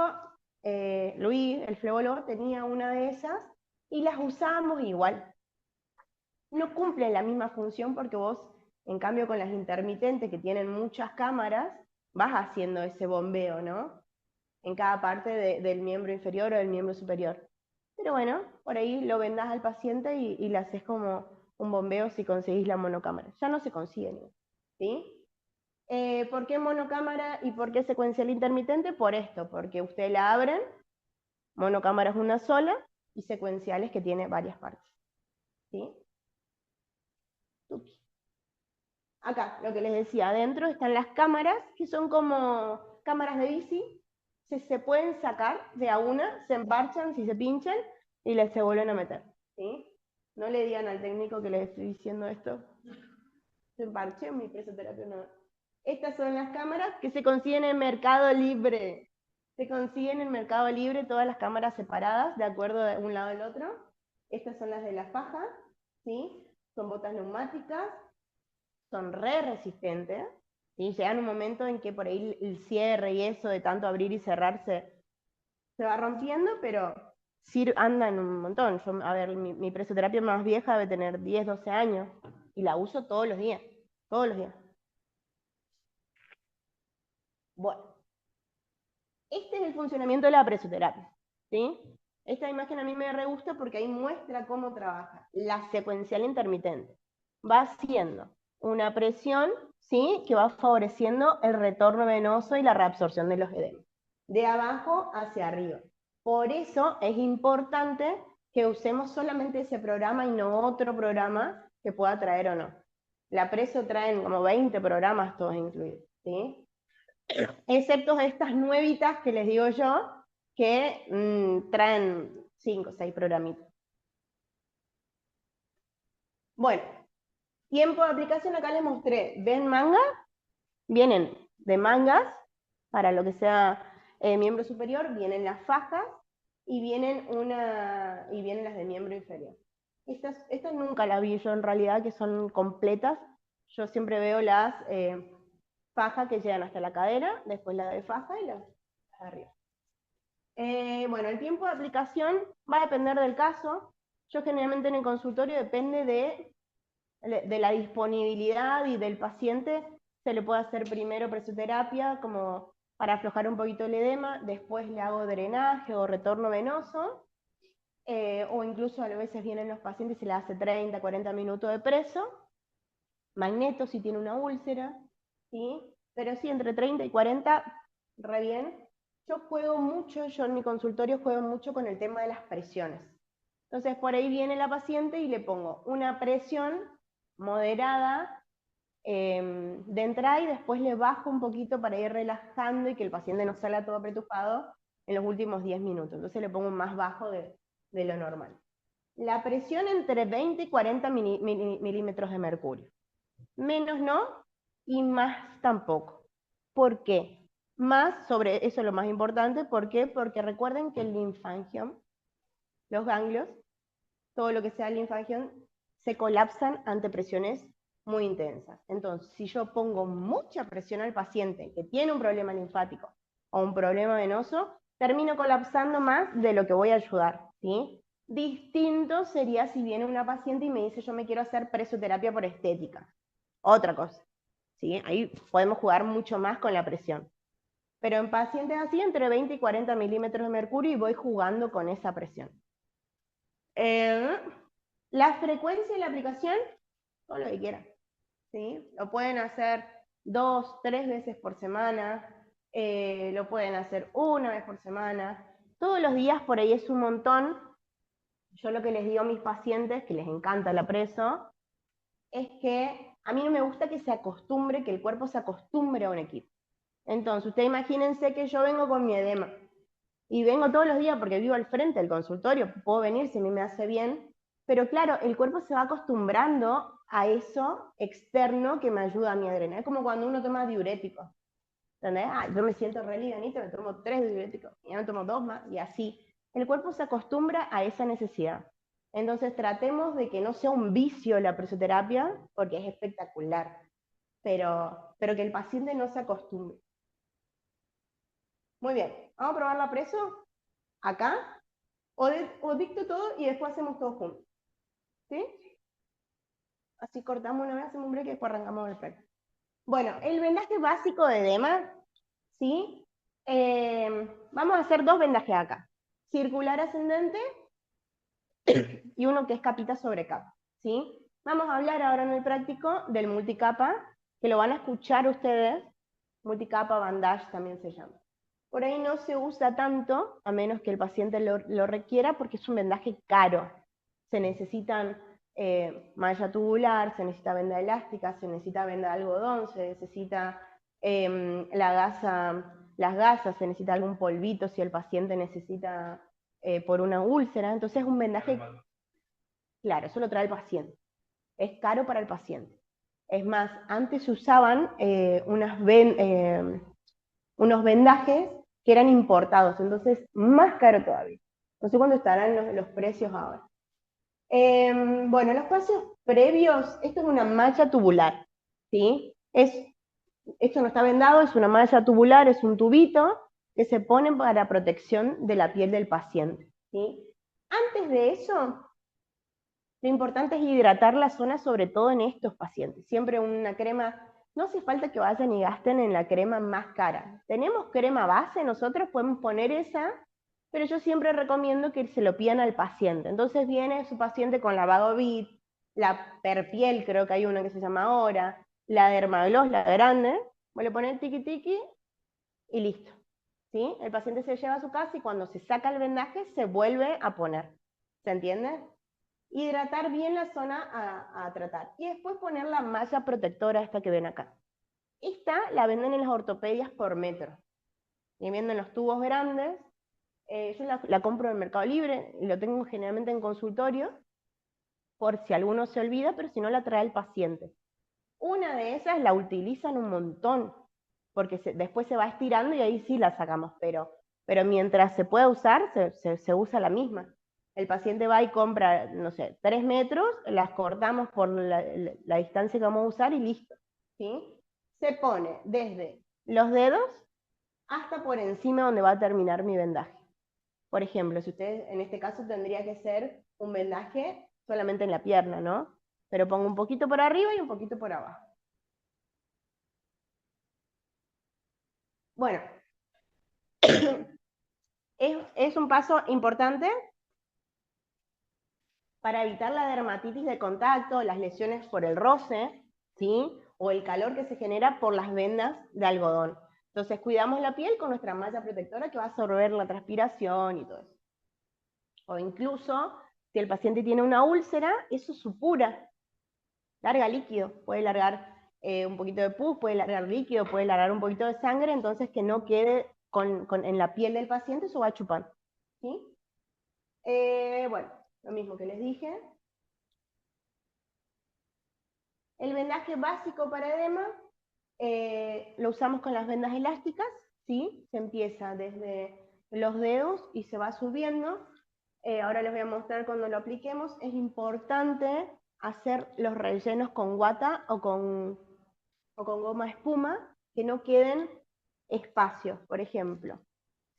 Luis, el flebólogo, tenía una de esas y las usábamos igual. No cumplen la misma función porque vos, en cambio, con las intermitentes que tienen muchas cámaras, vas haciendo ese bombeo, ¿no? En cada parte del miembro inferior o del miembro superior. Pero bueno, por ahí lo vendás al paciente y le haces como un bombeo si conseguís la monocámara. Ya no se consigue, ¿sí? ¿Por qué monocámara y por qué secuencial intermitente? Por esto, porque ustedes la abren, monocámara es una sola, y secuenciales que tiene varias partes, ¿sí? Acá, lo que les decía, adentro están las cámaras, que son como cámaras de bici, se pueden sacar de a una, se emparchan si se pinchan y se vuelven a meter, ¿sí? No le digan al técnico que les estoy diciendo esto. Se emparché mi presoterapia no. Estas son las cámaras que se consiguen en Mercado Libre. Se consiguen en Mercado Libre todas las cámaras separadas, de acuerdo de un lado al otro. Estas son las de la faja, ¿sí? Son botas neumáticas, son re resistentes, ¿sí? Llegan un momento en que por ahí el cierre y eso de tanto abrir y cerrarse se va rompiendo, pero sí andan un montón. Yo, a ver, mi presoterapia más vieja debe tener 10, 12 años y la uso todos los días, todos los días. Bueno, este es el funcionamiento de la presoterapia, ¿sí? Esta imagen a mí me re gusta porque ahí muestra cómo trabaja la secuencial intermitente. Va haciendo una presión, ¿sí? Que va favoreciendo el retorno venoso y la reabsorción de los edemas. De abajo hacia arriba. Por eso es importante que usemos solamente ese programa y no otro programa que pueda traer o no. La preso traen como 20 programas todos incluidos, ¿sí? Excepto estas nuevitas que les digo yo, que traen 5 o 6 programitas. Bueno, tiempo de aplicación acá les mostré. ¿Ven manga? Vienen de mangas, para lo que sea miembro superior, vienen las fajas y vienen las de miembro inferior. Estas nunca las vi yo en realidad, que son completas. Yo siempre veo las fajas que llegan hasta la cadera, después la de faja y las de arriba. Bueno, el tiempo de aplicación va a depender del caso. Yo generalmente en el consultorio depende de la disponibilidad y del paciente. Se le puede hacer primero presoterapia como para aflojar un poquito el edema, después le hago drenaje o retorno venoso, o incluso a veces vienen los pacientes y se le hace 30, 40 minutos de preso, magneto si tiene una úlcera, ¿sí? Pero sí, entre 30 y 40, re bien. Yo en mi consultorio juego mucho con el tema de las presiones. Entonces por ahí viene la paciente y le pongo una presión moderada de entrada y después le bajo un poquito para ir relajando y que el paciente no salga todo apretujado en los últimos 10 minutos. Entonces le pongo más bajo de lo normal. La presión entre 20 y 40 milímetros de mercurio. Menos no, y más tampoco. ¿Por qué? Más sobre eso es lo más importante. ¿Por qué? Porque recuerden que el linfangión, los ganglios, todo lo que sea linfangión, se colapsan ante presiones muy intensas. Entonces, si yo pongo mucha presión al paciente que tiene un problema linfático o un problema venoso, termino colapsando más de lo que voy a ayudar, ¿sí? Distinto sería si viene una paciente y me dice yo me quiero hacer presoterapia por estética. Otra cosa, ¿sí? Ahí podemos jugar mucho más con la presión. Pero en pacientes así, entre 20 y 40 milímetros de mercurio, y voy jugando con esa presión. La frecuencia de la aplicación, todo lo que quieran, ¿sí? Lo pueden hacer 2, 3 veces por semana, lo pueden hacer una vez por semana, todos los días por ahí es un montón. Yo lo que les digo a mis pacientes, que les encanta la preso, es que a mí no me gusta que se acostumbre, que el cuerpo se acostumbre a un equipo. Entonces, ustedes imagínense que yo vengo con mi edema, y vengo todos los días porque vivo al frente del consultorio, puedo venir si a mí me hace bien, pero claro, el cuerpo se va acostumbrando a eso externo que me ayuda a mi adrenalina. Es como cuando uno toma diuréticos, ¿entendés? Ah, yo me siento re livianita, me tomo 3 diuréticos, y ya me tomo 2 más, y así. El cuerpo se acostumbra a esa necesidad. Entonces tratemos de que no sea un vicio la presoterapia, porque es espectacular, pero que el paciente no se acostumbre. Muy bien, vamos a probar la preso acá, o dicto todo y después hacemos todo juntos, ¿sí? Así cortamos una vez, hacemos un break y después arrancamos el break. Bueno, el vendaje básico de edema, ¿sí? Vamos a hacer 2 vendajes acá. Circular ascendente y uno que es capita sobre capa, ¿sí? Vamos a hablar ahora en el práctico del multicapa, que lo van a escuchar ustedes. Multicapa bandage también se llama. Por ahí no se usa tanto, a menos que el paciente lo requiera, porque es un vendaje caro. Se necesitan malla tubular, se necesita venda elástica, se necesita venda de algodón, se necesita las gasas, se necesita algún polvito si el paciente necesita por una úlcera. Entonces es un vendaje, claro, eso lo trae el paciente. Es caro para el paciente. Es más, antes se usaban unos vendajes que eran importados, entonces más caro todavía. No sé cuándo estarán los precios ahora. Bueno, los pasos previos, esto es una malla tubular, ¿sí? Esto no está vendado, es una malla tubular, es un tubito que se pone para protección de la piel del paciente, ¿sí? Antes de eso, lo importante es hidratar la zona, sobre todo en estos pacientes. Siempre una crema, no hace falta que vayan y gasten en la crema más cara. Tenemos crema base, nosotros podemos poner esa, pero yo siempre recomiendo que se lo pidan al paciente. Entonces viene su paciente con la Vagovit, la Perpiel, creo que hay una que se llama ahora, la Dermagloss, la grande, vos le pones tiki tiki y listo, ¿sí? El paciente se lleva a su casa y cuando se saca el vendaje se vuelve a poner. ¿Se entiende? Hidratar bien la zona a tratar. Y después poner la malla protectora esta que ven acá. Esta la venden en las ortopedias por metro. Y vienen los tubos grandes. Yo la compro en Mercado Libre y lo tengo generalmente en consultorio por si alguno se olvida, pero si no la trae el paciente. Una de esas la utilizan un montón, porque después se va estirando y ahí sí la sacamos, pero mientras se pueda usar, se usa la misma. El paciente va y compra, no sé, 3 metros, las cortamos por la distancia que vamos a usar y listo, ¿sí? Se pone desde los dedos hasta por encima donde va a terminar mi vendaje. Por ejemplo, si ustedes, en este caso tendría que ser un vendaje solamente en la pierna, ¿no? Pero pongo un poquito por arriba y un poquito por abajo. Bueno, es un paso importante para evitar la dermatitis de contacto, las lesiones por el roce, ¿sí? O el calor que se genera por las vendas de algodón. Entonces cuidamos la piel con nuestra malla protectora que va a absorber la transpiración y todo eso. O incluso, si el paciente tiene una úlcera, eso supura, larga líquido, puede largar un poquito de pus, puede largar líquido, puede largar un poquito de sangre, entonces que no quede en la piel del paciente, eso va chupando, ¿sí? Bueno, lo mismo que les dije. El vendaje básico para edema lo usamos con las vendas elásticas, ¿sí? Se empieza desde los dedos y se va subiendo. Ahora les voy a mostrar cuando lo apliquemos. Es importante hacer los rellenos con guata o con goma espuma, que no queden espacios. Por ejemplo,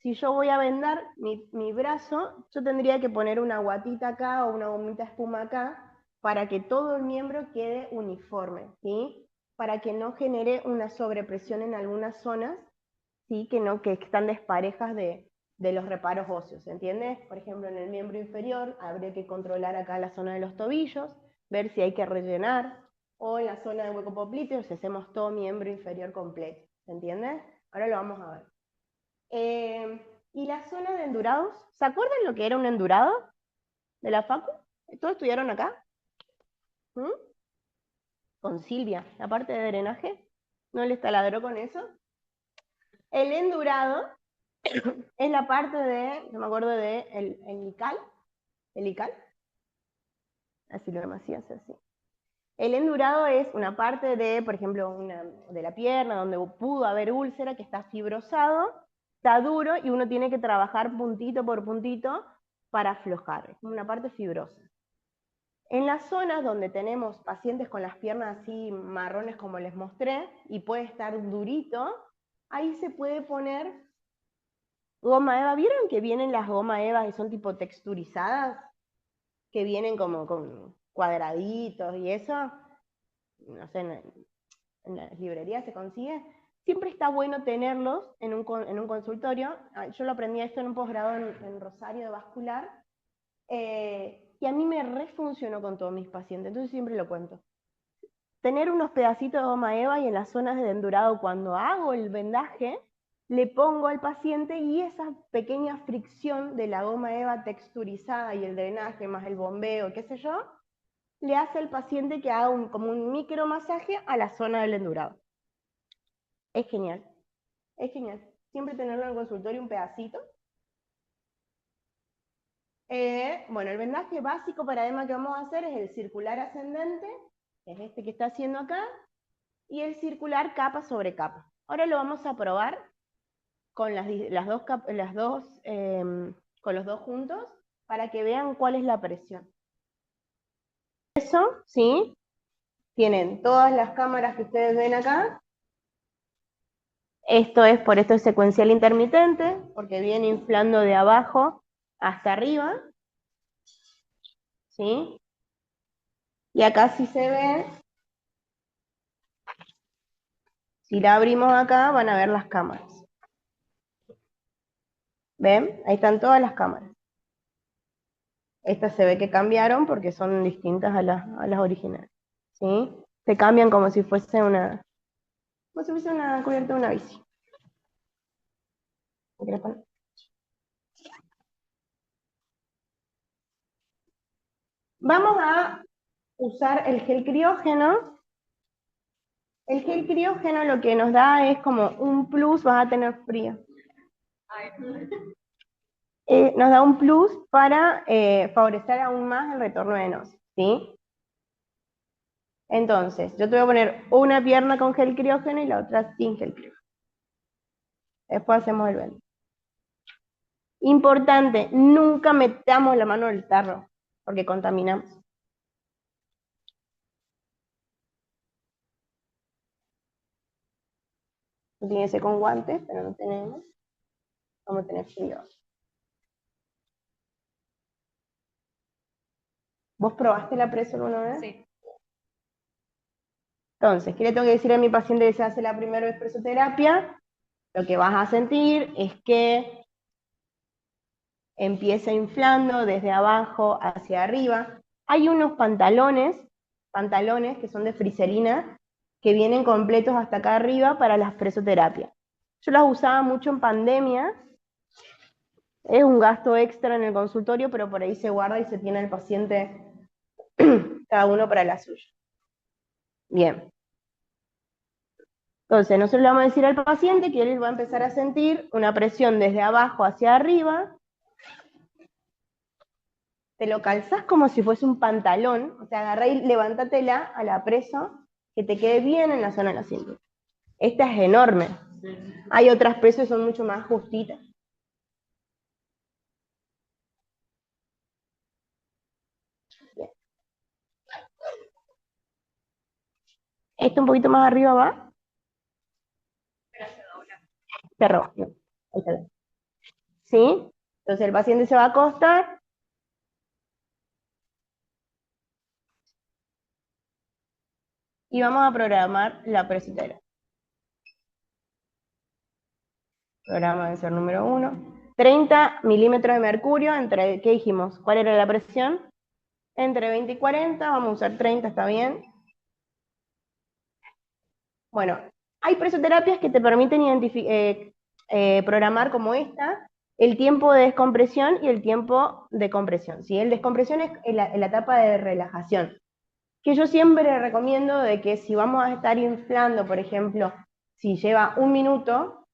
si yo voy a vendar mi brazo, yo tendría que poner una guatita acá o una gomita espuma acá, para que todo el miembro quede uniforme, ¿sí? Para que no genere una sobrepresión en algunas zonas, ¿sí? Que están desparejas de los reparos óseos, ¿entiendes? Por ejemplo, en el miembro inferior habría que controlar acá la zona de los tobillos, ver si hay que rellenar, o en la zona de hueco popliteo si hacemos todo miembro inferior completo, ¿se entiende? Ahora lo vamos a ver. Y la zona de endurados, ¿se acuerdan lo que era un endurado de la facu? ¿Todos estudiaron acá? ¿Mm? Con Silvia, la parte de drenaje, ¿no les taladró con eso? El endurado es la parte de, no me acuerdo de el ical, así lo demasiado así. El endurado es una parte de, por ejemplo, de la pierna donde pudo haber úlcera, que está fibrosado, está duro y uno tiene que trabajar puntito por puntito para aflojar, es como una parte fibrosa. En las zonas donde tenemos pacientes con las piernas así marrones como les mostré, y puede estar durito, ahí se puede poner goma eva. ¿Vieron que vienen las goma eva y son tipo texturizadas? Que vienen como con cuadraditos y eso, no sé, en las librerías se consigue. Siempre está bueno tenerlos en un consultorio. Yo lo aprendí esto en un posgrado en Rosario de vascular, y a mí me refuncionó con todos mis pacientes, entonces siempre lo cuento. Tener unos pedacitos de goma eva y en las zonas de endurado, cuando hago el vendaje, le pongo al paciente y esa pequeña fricción de la goma eva texturizada y el drenaje más el bombeo, qué sé yo, le hace al paciente que haga como un micromasaje a la zona del endurado. Es genial, es genial. Siempre tenerlo en el consultorio un pedacito. Bueno, el vendaje básico para edema que vamos a hacer es el circular ascendente, que es este que está haciendo acá, y el circular capa sobre capa. Ahora lo vamos a probar con con los dos juntos, para que vean cuál es la presión. Eso, ¿sí? Tienen todas las cámaras que ustedes ven acá. Esto es secuencial intermitente, porque viene inflando de abajo hasta arriba, ¿sí? Y acá sí se ve, si la abrimos acá, van a ver las cámaras. ¿Ven? Ahí están todas las cámaras. Estas se ve que cambiaron porque son distintas a las originales, ¿sí? Se cambian como si fuese una cubierta de una bici. Vamos a usar el gel criógeno. El gel criógeno lo que nos da es como un plus, vas a tener frío. Nos da un plus para favorecer aún más el retorno venoso, ¿sí? Entonces, yo te voy a poner una pierna con gel criógeno y la otra sin gel criógeno. Después hacemos el vendo. Importante, nunca metamos la mano en el tarro, porque contaminamos. Tiene que ser con guantes, pero no tenemos. Vamos a tener frío. ¿Vos probaste la presión alguna vez? Sí. Entonces, ¿qué le tengo que decir a mi paciente que se hace la primera vez presoterapia? Lo que vas a sentir es que empieza inflando desde abajo hacia arriba. Hay unos pantalones que son de friselina, que vienen completos hasta acá arriba para las presoterapias. Yo las usaba mucho en pandemia. Es un gasto extra en el consultorio, pero por ahí se guarda y se tiene el paciente cada uno para la suya. Bien. Entonces, nosotros le vamos a decir al paciente que él va a empezar a sentir una presión desde abajo hacia arriba. Te lo calzás como si fuese un pantalón, o sea, agarrá y levántatela a la presa, que te quede bien en la zona de la cintura. Esta es enorme. Hay otras presas que son mucho más justitas. Bien. Esto un poquito más arriba va. Cerró. No. Ahí está. ¿Sí? Entonces el paciente se va a acostar. Y vamos a programar la presitera. Programa de ser número 1. 30 milímetros de mercurio, entre, ¿qué dijimos? ¿Cuál era la presión? Entre 20 y 40, vamos a usar 30, está bien. Bueno, hay presoterapias que te permiten programar como esta, el tiempo de descompresión y el tiempo de compresión. ¿Sí? El descompresión es la etapa de relajación, que yo siempre recomiendo de que si vamos a estar inflando, por ejemplo, si lleva 1 minuto,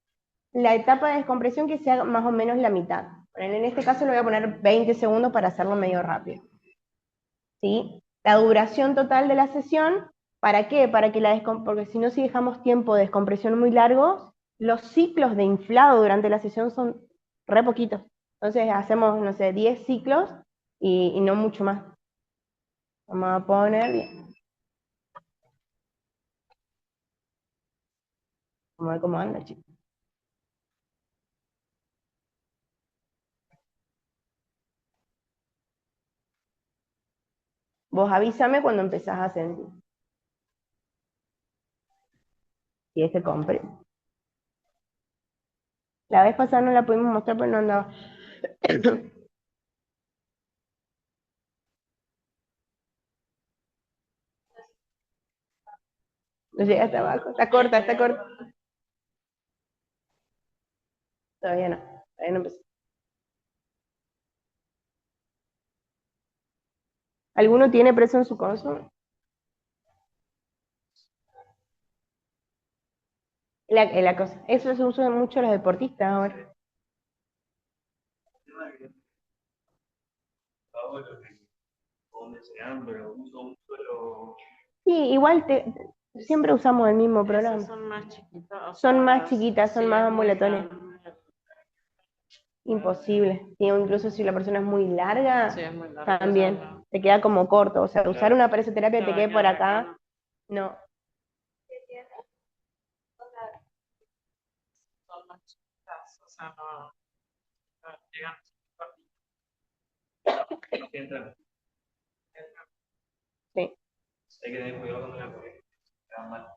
la etapa de descompresión que sea más o menos la mitad. En este caso le voy a poner 20 segundos para hacerlo medio rápido. ¿Sí? La duración total de la sesión, ¿para qué? Para que porque si no, si dejamos tiempo de descompresión muy largos, los ciclos de inflado durante la sesión son re poquitos. Entonces hacemos, no sé, 10 ciclos y no mucho más. Vamos a poner, vamos a ver cómo anda, chicos. Vos avísame cuando empezás a sentir. Si es que compre. La vez pasada no la pudimos mostrar porque no andaba. No llega hasta abajo. Está corta, está corta. Todavía no. Todavía no empezó. ¿Alguno tiene preso en su consumo? La cosa. Eso se usa mucho los deportistas ahora. Sí, igual siempre usamos el mismo programa. Son más chiquitas. Son más chiquitas, son más ambulatorias. Imposible. Sí, o incluso si la persona es muy larga, Sí, es muy largo. también te queda como corto. O sea, usar una presoterapia que te quede por acá, no. Son más chiquitas, o sea, no llegan. Sí. Hay que tener cuidado cuando la ponen. Quedan mal.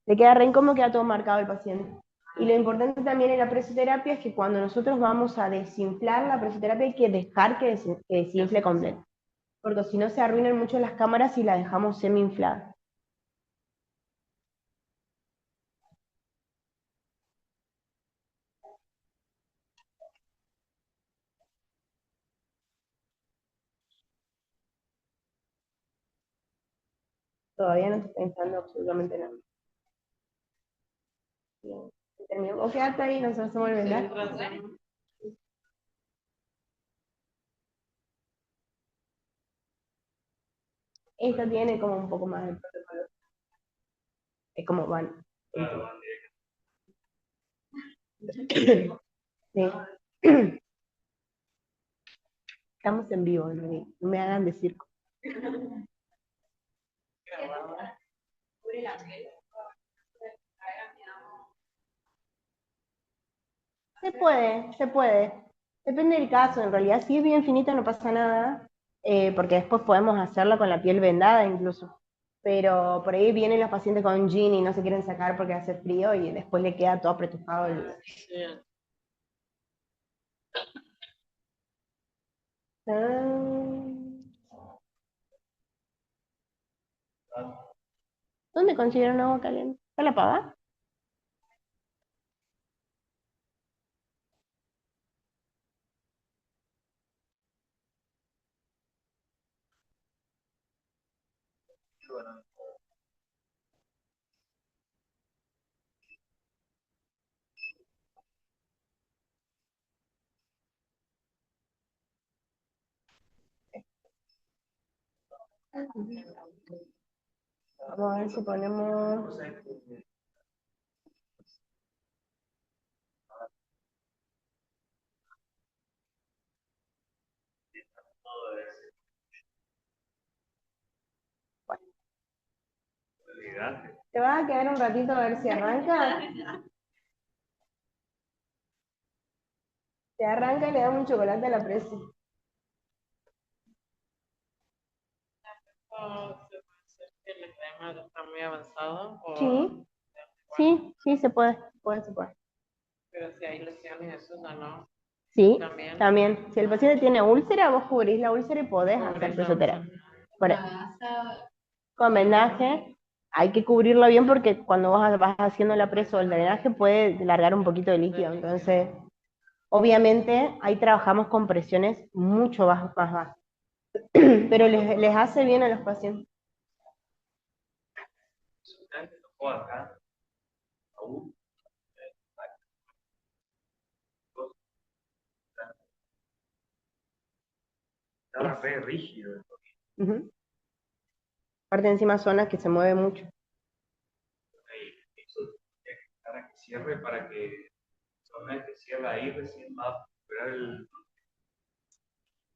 Te queda re incómodo, queda todo marcado el paciente. Y lo importante también en la presoterapia es que cuando nosotros vamos a desinflar la presoterapia hay que dejar que desinfle completo. Porque si no se arruinan mucho las cámaras y la dejamos semi-inflada. Todavía no estoy pensando absolutamente nada. Bien. Terminamos. Quédate ahí, nosotros hacemos el vendaje. Esta tiene como un poco más de protocolo. Es como van. Sí. Estamos en vivo, no me hagan decir. Se puede, se puede. Depende del caso, en realidad. Si es bien finita no pasa nada, porque después podemos hacerla con la piel vendada incluso. Pero por ahí vienen los pacientes con jean y no se quieren sacar porque hace frío y después le queda todo apretujado. Sí. ¿Dónde consiguieron agua caliente? ¿Está la pava? Vamos a ver si ponemos... ¿Te vas a quedar un ratito a ver si arranca? Si arranca y le damos un chocolate a la presi. O se puede hacer que el examen ya está muy avanzado, Sí, se puede. pero si hay lesiones, eso ya no. Sí, También. también. Si el paciente tiene úlcera, vos cubrís la úlcera y podés hacer presoterapia. Con vendaje, hay que cubrirlo bien porque cuando vas haciendo la presa o el drenaje puede largar un poquito de líquido. Entonces, obviamente, ahí trabajamos con presiones mucho más bajas. Pero les hace bien a los pacientes. Está re rígido. Ujú. Aparte encima zonas que se mueve mucho. Eso para que cierre, para que una vez que cierra ahí recién va a recuperar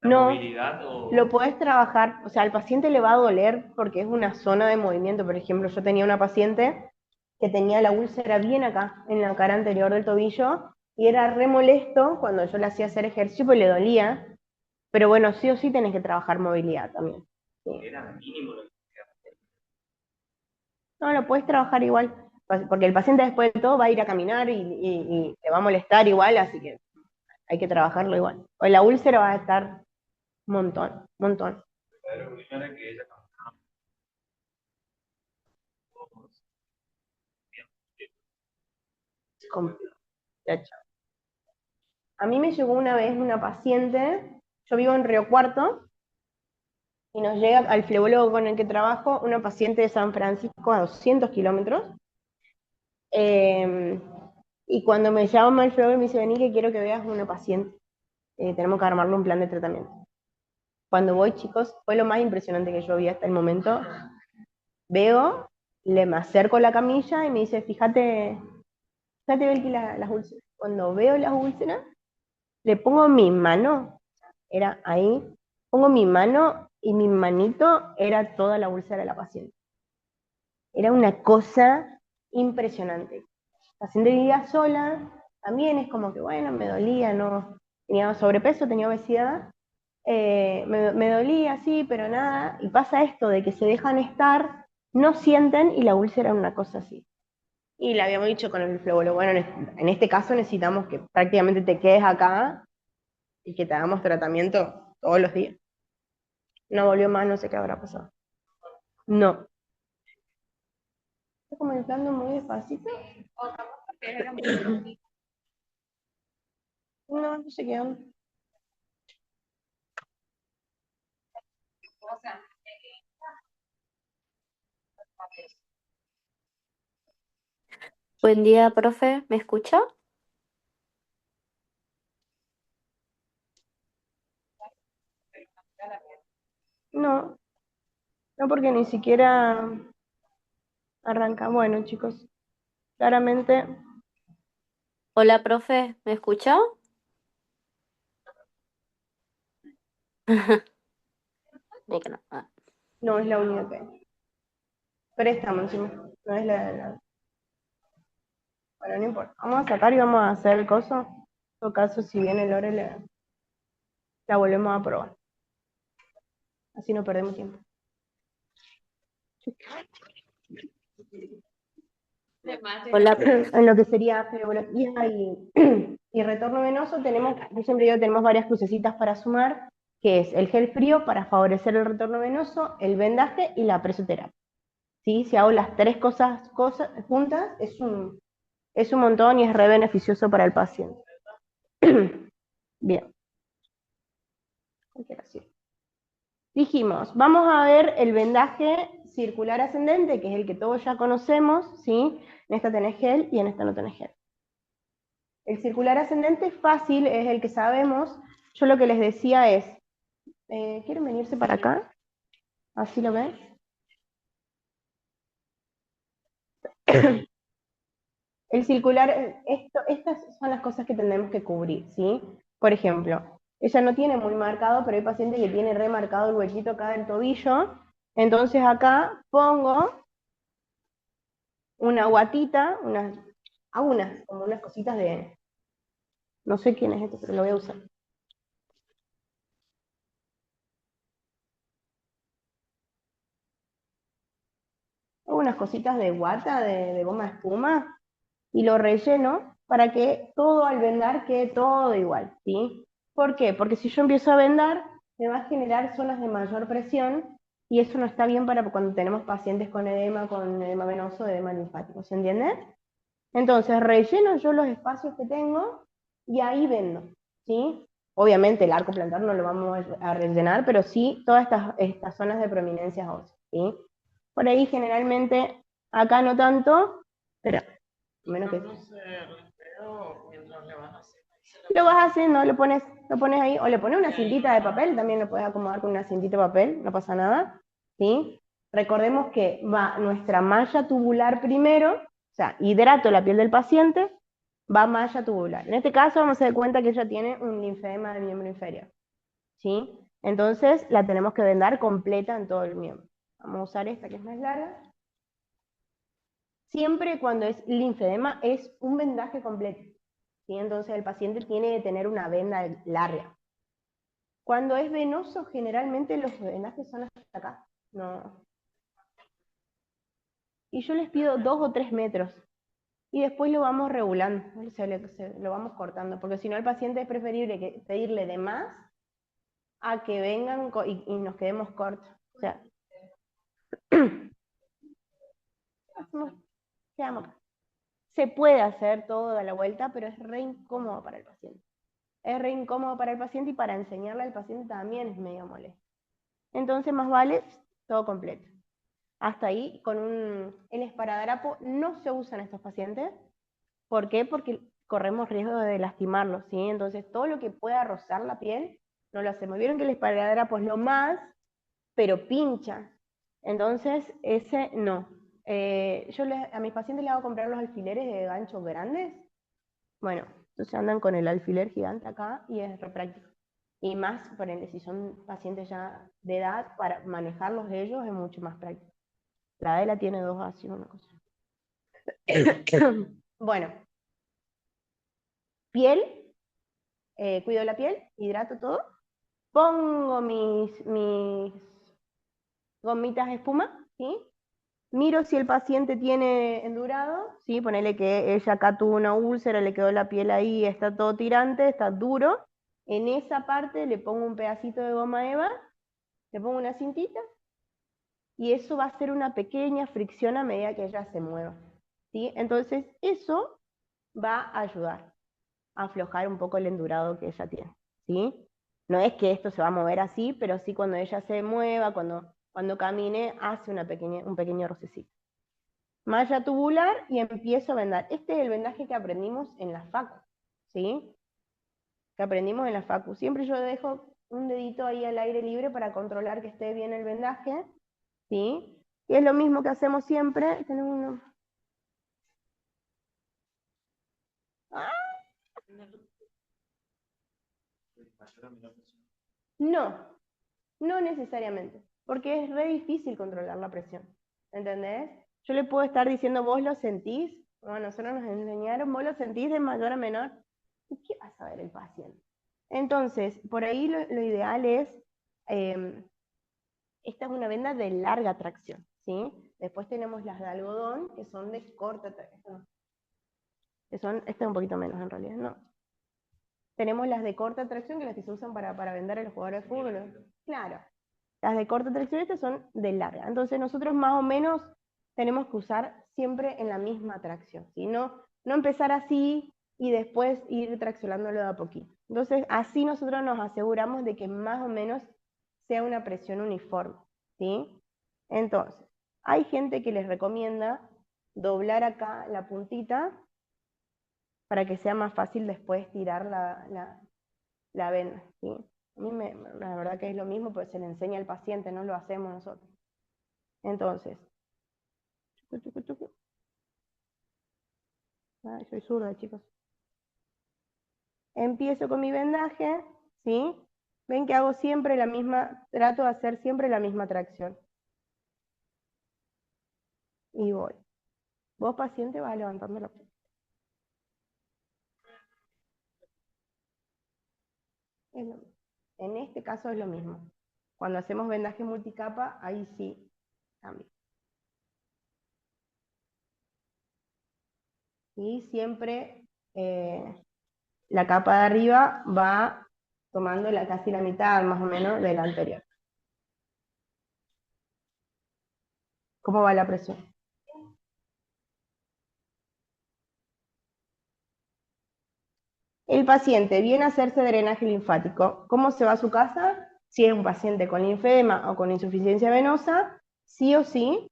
la No, movilidad o... lo podés trabajar, o sea, al paciente le va a doler porque es una zona de movimiento. Por ejemplo, yo tenía una paciente que tenía la úlcera bien acá, en la cara anterior del tobillo, y era re molesto cuando yo le hacía hacer ejercicio, pues le dolía. Pero bueno, sí o sí tenés que trabajar movilidad también. Sí. Era mínimo lo que No, lo puedes trabajar igual, porque el paciente después de todo va a ir a caminar y le va a molestar igual, así que hay que trabajarlo igual. O la úlcera va a estar un montón, un montón. verdadero problema era que ella caminaba Con- A mí me llegó una vez una paciente, yo vivo en Río Cuarto, y nos llega al flebólogo con el que trabajo una paciente de San Francisco a 200 kilómetros. Y cuando me llama el flebólogo me dice, vení que quiero que veas una paciente. Tenemos que armarle un plan de tratamiento. Cuando voy, chicos, fue lo más impresionante que yo vi hasta el momento. Veo, me acerco a la camilla y me dice, fíjate Belki, las úlceras. Cuando veo las úlceras, le pongo mi mano, era ahí, pongo mi mano y mi manito era toda la úlcera de la paciente. Era una cosa impresionante. La paciente vivía sola, también es como que, bueno, me dolía, no tenía sobrepeso, tenía obesidad, me dolía, sí, pero nada, y pasa esto de que se dejan estar, no sienten, y la úlcera es una cosa así. Y le habíamos dicho con el flebólogo, bueno, en este caso necesitamos que prácticamente te quedes acá y que te hagamos tratamiento todos los días. No volvió más, no sé qué habrá pasado. No. Estoy comentando muy despacito. No, no sé qué onda. Buen día, profe. ¿Me escucha? No, no porque ni siquiera arranca. Bueno, chicos, claramente Hola, profe. ¿Me escucha? Di que no. Ah. no es la única que hay. Pero estamos encima, no es la... Bueno, no importa. Vamos a sacar y vamos a hacer el coso. En todo caso, si viene Lore, la volvemos a probar. Así no perdemos tiempo. Hola. En lo que sería flebología y retorno venoso, tenemos, yo siempre digo, tenemos varias crucecitas para sumar, que es el gel frío para favorecer el retorno venoso, el vendaje y la presoterapia. ¿Sí? Si hago las tres cosas juntas, es un montón y es re beneficioso para el paciente. Bien. Dijimos, vamos a ver el vendaje circular ascendente, que es el que todos ya conocemos, ¿sí? En esta tenés gel y en esta no tenés gel. El circular ascendente es fácil, es el que sabemos. Yo lo que les decía es, ¿quieren venirse para acá? ¿Así lo ves? El circular, estas son las cosas que tenemos que cubrir, ¿sí? Por ejemplo, ella no tiene muy marcado, pero hay pacientes que tiene remarcado el huequito acá del tobillo, entonces acá pongo una guatita, como unas cositas de, no sé quién es esto, pero lo voy a usar. Hago unas cositas de guata, de goma espuma, y lo relleno para que todo al vendar quede todo igual, ¿sí? ¿Por qué? Porque si yo empiezo a vendar, me va a generar zonas de mayor presión, y eso no está bien para cuando tenemos pacientes con edema venoso, edema linfático, ¿se entiende? Entonces relleno yo los espacios que tengo, y ahí vendo, ¿sí? Obviamente el arco plantar no lo vamos a rellenar, pero sí todas estas zonas de prominencias óseas, ¿sí? Por ahí generalmente, acá no tanto, pero menos que... Vamos el dedo mientras le vas haciendo. Lo vas haciendo, lo pones ahí, o le pones una cintita de papel, también lo puedes acomodar con una cintita de papel, no pasa nada, ¿sí? Recordemos que va nuestra malla tubular primero, o sea, hidrato la piel del paciente, va malla tubular. En este caso vamos a dar cuenta que ella tiene un linfedema del miembro inferior, ¿sí? Entonces la tenemos que vendar completa en todo el miembro. Vamos a usar esta que es más larga. Siempre cuando es linfedema es un vendaje completo, ¿sí? Entonces el paciente tiene que tener una venda larga. Cuando es venoso, generalmente los vendajes son hasta acá. No. Y yo les pido 2 o 3 metros. Y después lo vamos regulando, lo vamos cortando, porque si no el paciente es preferible pedirle de más a que vengan y nos quedemos cortos. O sea, quedamos acá. Se puede hacer todo a la vuelta, pero es re incómodo para el paciente. Es re incómodo para el paciente, y para enseñarle al paciente también es medio molesto. Entonces más vale todo completo. Hasta ahí, el esparadrapo no se usa en estos pacientes. ¿Por qué? Porque corremos riesgo de lastimarlos, ¿sí? Entonces todo lo que pueda rozar la piel, no lo hacemos. Vieron que el esparadrapo es lo más, pero pincha. Entonces ese no. A mis pacientes les hago comprar los alfileres de gancho grandes. Bueno, entonces andan con el alfiler gigante acá y es re práctico. Y más, por ende, si son pacientes ya de edad, para manejarlos ellos es mucho más práctico. La Adela tiene 2 así, una cosa. Bueno, piel, cuido la piel, hidrato todo. Pongo mis gomitas de espuma, ¿sí? Miro si el paciente tiene endurado, ¿sí? Ponele que ella acá tuvo una úlcera, le quedó la piel ahí, está todo tirante, está duro. En esa parte le pongo un pedacito de goma eva, le pongo una cintita, y eso va a ser una pequeña fricción a medida que ella se mueva, ¿sí? Entonces eso va a ayudar a aflojar un poco el endurado que ella tiene, ¿sí? No es que esto se va a mover así, pero sí cuando ella se mueva, cuando camine, hace un pequeño rocecito. Malla tubular y empiezo a vendar. Este es el vendaje que aprendimos en la facu, ¿sí? Que aprendimos en la facu. Siempre yo dejo un dedito ahí al aire libre para controlar que esté bien el vendaje, ¿sí? Y es lo mismo que hacemos siempre. Tenemos uno. ¡Ah! No, no necesariamente, porque es re difícil controlar la presión, ¿entendés? Yo le puedo estar diciendo, vos lo sentís, bueno, nosotros nos enseñaron, vos lo sentís de mayor a menor, ¿y qué va a saber el paciente? Entonces, por ahí lo ideal es, esta es una venda de larga tracción, ¿sí? Después tenemos las de algodón, que son de corta tracción, esta es un poquito menos en realidad, ¿no? Tenemos las de corta tracción, que las que se usan para vender a los jugadores de fútbol. Claro. Las de corta tracción, estas son de larga. Entonces nosotros más o menos tenemos que usar siempre en la misma tracción, ¿sí? No empezar así y después ir traccionándolo de a poquito. Entonces así nosotros nos aseguramos de que más o menos sea una presión uniforme, ¿sí? Entonces, hay gente que les recomienda doblar acá la puntita para que sea más fácil después tirar la venda, ¿sí? A mí la verdad que es lo mismo, pues se le enseña al paciente, no lo hacemos nosotros. Entonces, ay, soy zurda, chicos. Empiezo con mi vendaje, ¿sí? Ven que hago siempre la misma, trato de hacer siempre la misma tracción. Y voy. Vos, paciente, vas levantando la punta. En este caso es lo mismo. Cuando hacemos vendaje multicapa, ahí sí cambia. Y siempre la capa de arriba va tomando casi la mitad, más o menos, de la anterior. ¿Cómo va la presión? El paciente viene a hacerse drenaje linfático. ¿Cómo se va a su casa? Si es un paciente con linfedema o con insuficiencia venosa, sí o sí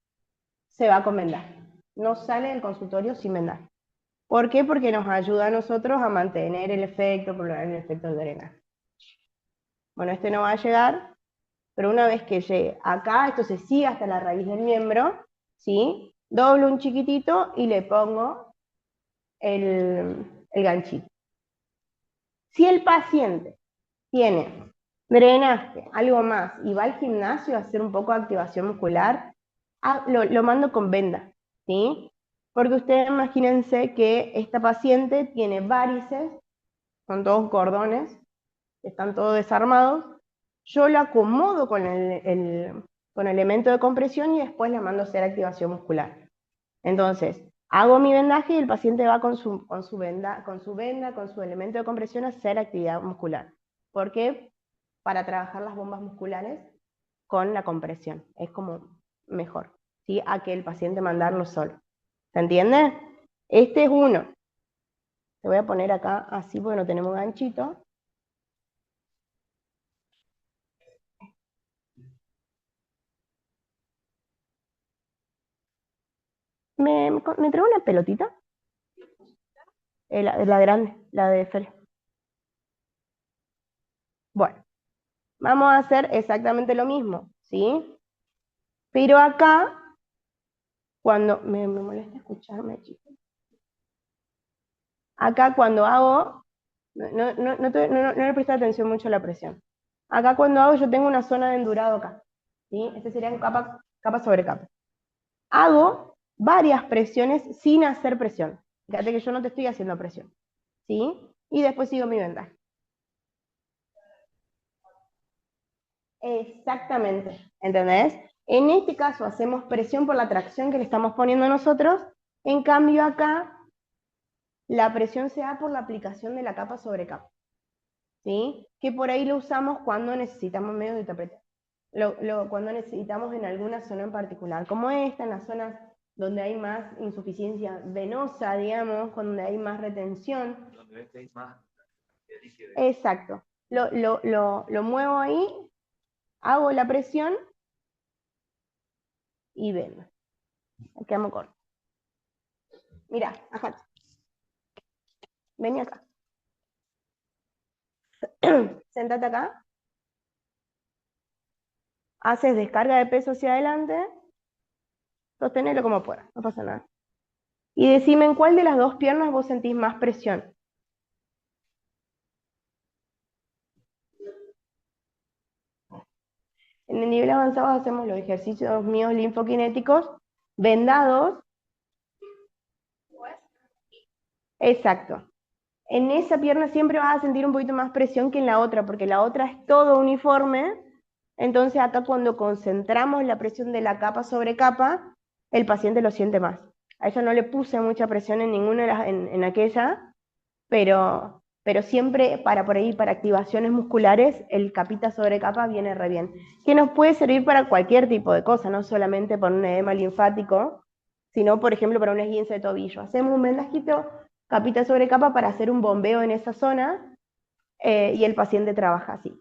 se va con vendaje. No sale del consultorio sin vendaje. ¿Por qué? Porque nos ayuda a nosotros a mantener el efecto, prolongar el efecto del drenaje. Bueno, este no va a llegar, pero una vez que llegue acá, esto se sigue hasta la raíz del miembro, ¿sí? Doblo un chiquitito y le pongo el ganchito. Si el paciente tiene drenaje, algo más, y va al gimnasio a hacer un poco de activación muscular, lo mando con venda, ¿sí? Porque ustedes imagínense que esta paciente tiene varices, son todos cordones, están todos desarmados, yo lo acomodo con con elemento de compresión y después le mando a hacer activación muscular. Entonces, hago mi vendaje y el paciente va con su venda, con su elemento de compresión a hacer actividad muscular. ¿Por qué? Para trabajar las bombas musculares con la compresión. Es como mejor, ¿sí? A que el paciente mandarlo solo. ¿Se entiende? Este es uno. Te voy a poner acá así porque no tenemos ganchito. ¿Me trae una pelotita? La grande, la de Fer. Bueno, vamos a hacer exactamente lo mismo, ¿sí? Pero acá, cuando... Me molesta escucharme, chicos. Acá cuando hago... No le presté atención mucho a la presión. Acá cuando hago, yo tengo una zona de endurado acá, ¿sí? Este sería capa sobre capa. Hago varias presiones sin hacer presión. Fíjate que yo no te estoy haciendo presión, ¿sí? Y después sigo mi vendaje. Exactamente, ¿entendés? En este caso hacemos presión por la tracción que le estamos poniendo nosotros, en cambio acá la presión se da por la aplicación de la capa sobre capa, ¿sí? Que por ahí lo usamos cuando necesitamos medio de tapete, cuando necesitamos en alguna zona en particular, como esta, en las zonas donde hay más insuficiencia venosa, digamos, donde hay más retención. Donde ves que hay más líquido. Exacto. Lo muevo ahí, hago la presión y vendo. Quedamos cortos. Mira, ajá. Vení acá. Sentate acá. Haces descarga de peso hacia adelante. Sostenelo como puedas, no pasa nada. Y decime en cuál de las dos piernas vos sentís más presión. En el nivel avanzado hacemos los ejercicios míos linfokinéticos vendados. Exacto. En esa pierna siempre vas a sentir un poquito más presión que en la otra, porque la otra es todo uniforme. Entonces acá cuando concentramos la presión de la capa sobre capa, el paciente lo siente más. A ella no le puse mucha presión en ninguna de las, en aquella, pero siempre para activaciones musculares, el capita sobre capa viene re bien. Que nos puede servir para cualquier tipo de cosa, no solamente para un edema linfático, sino por ejemplo para un esguince de tobillo. Hacemos un vendajito, capita sobre capa para hacer un bombeo en esa zona, y el paciente trabaja así.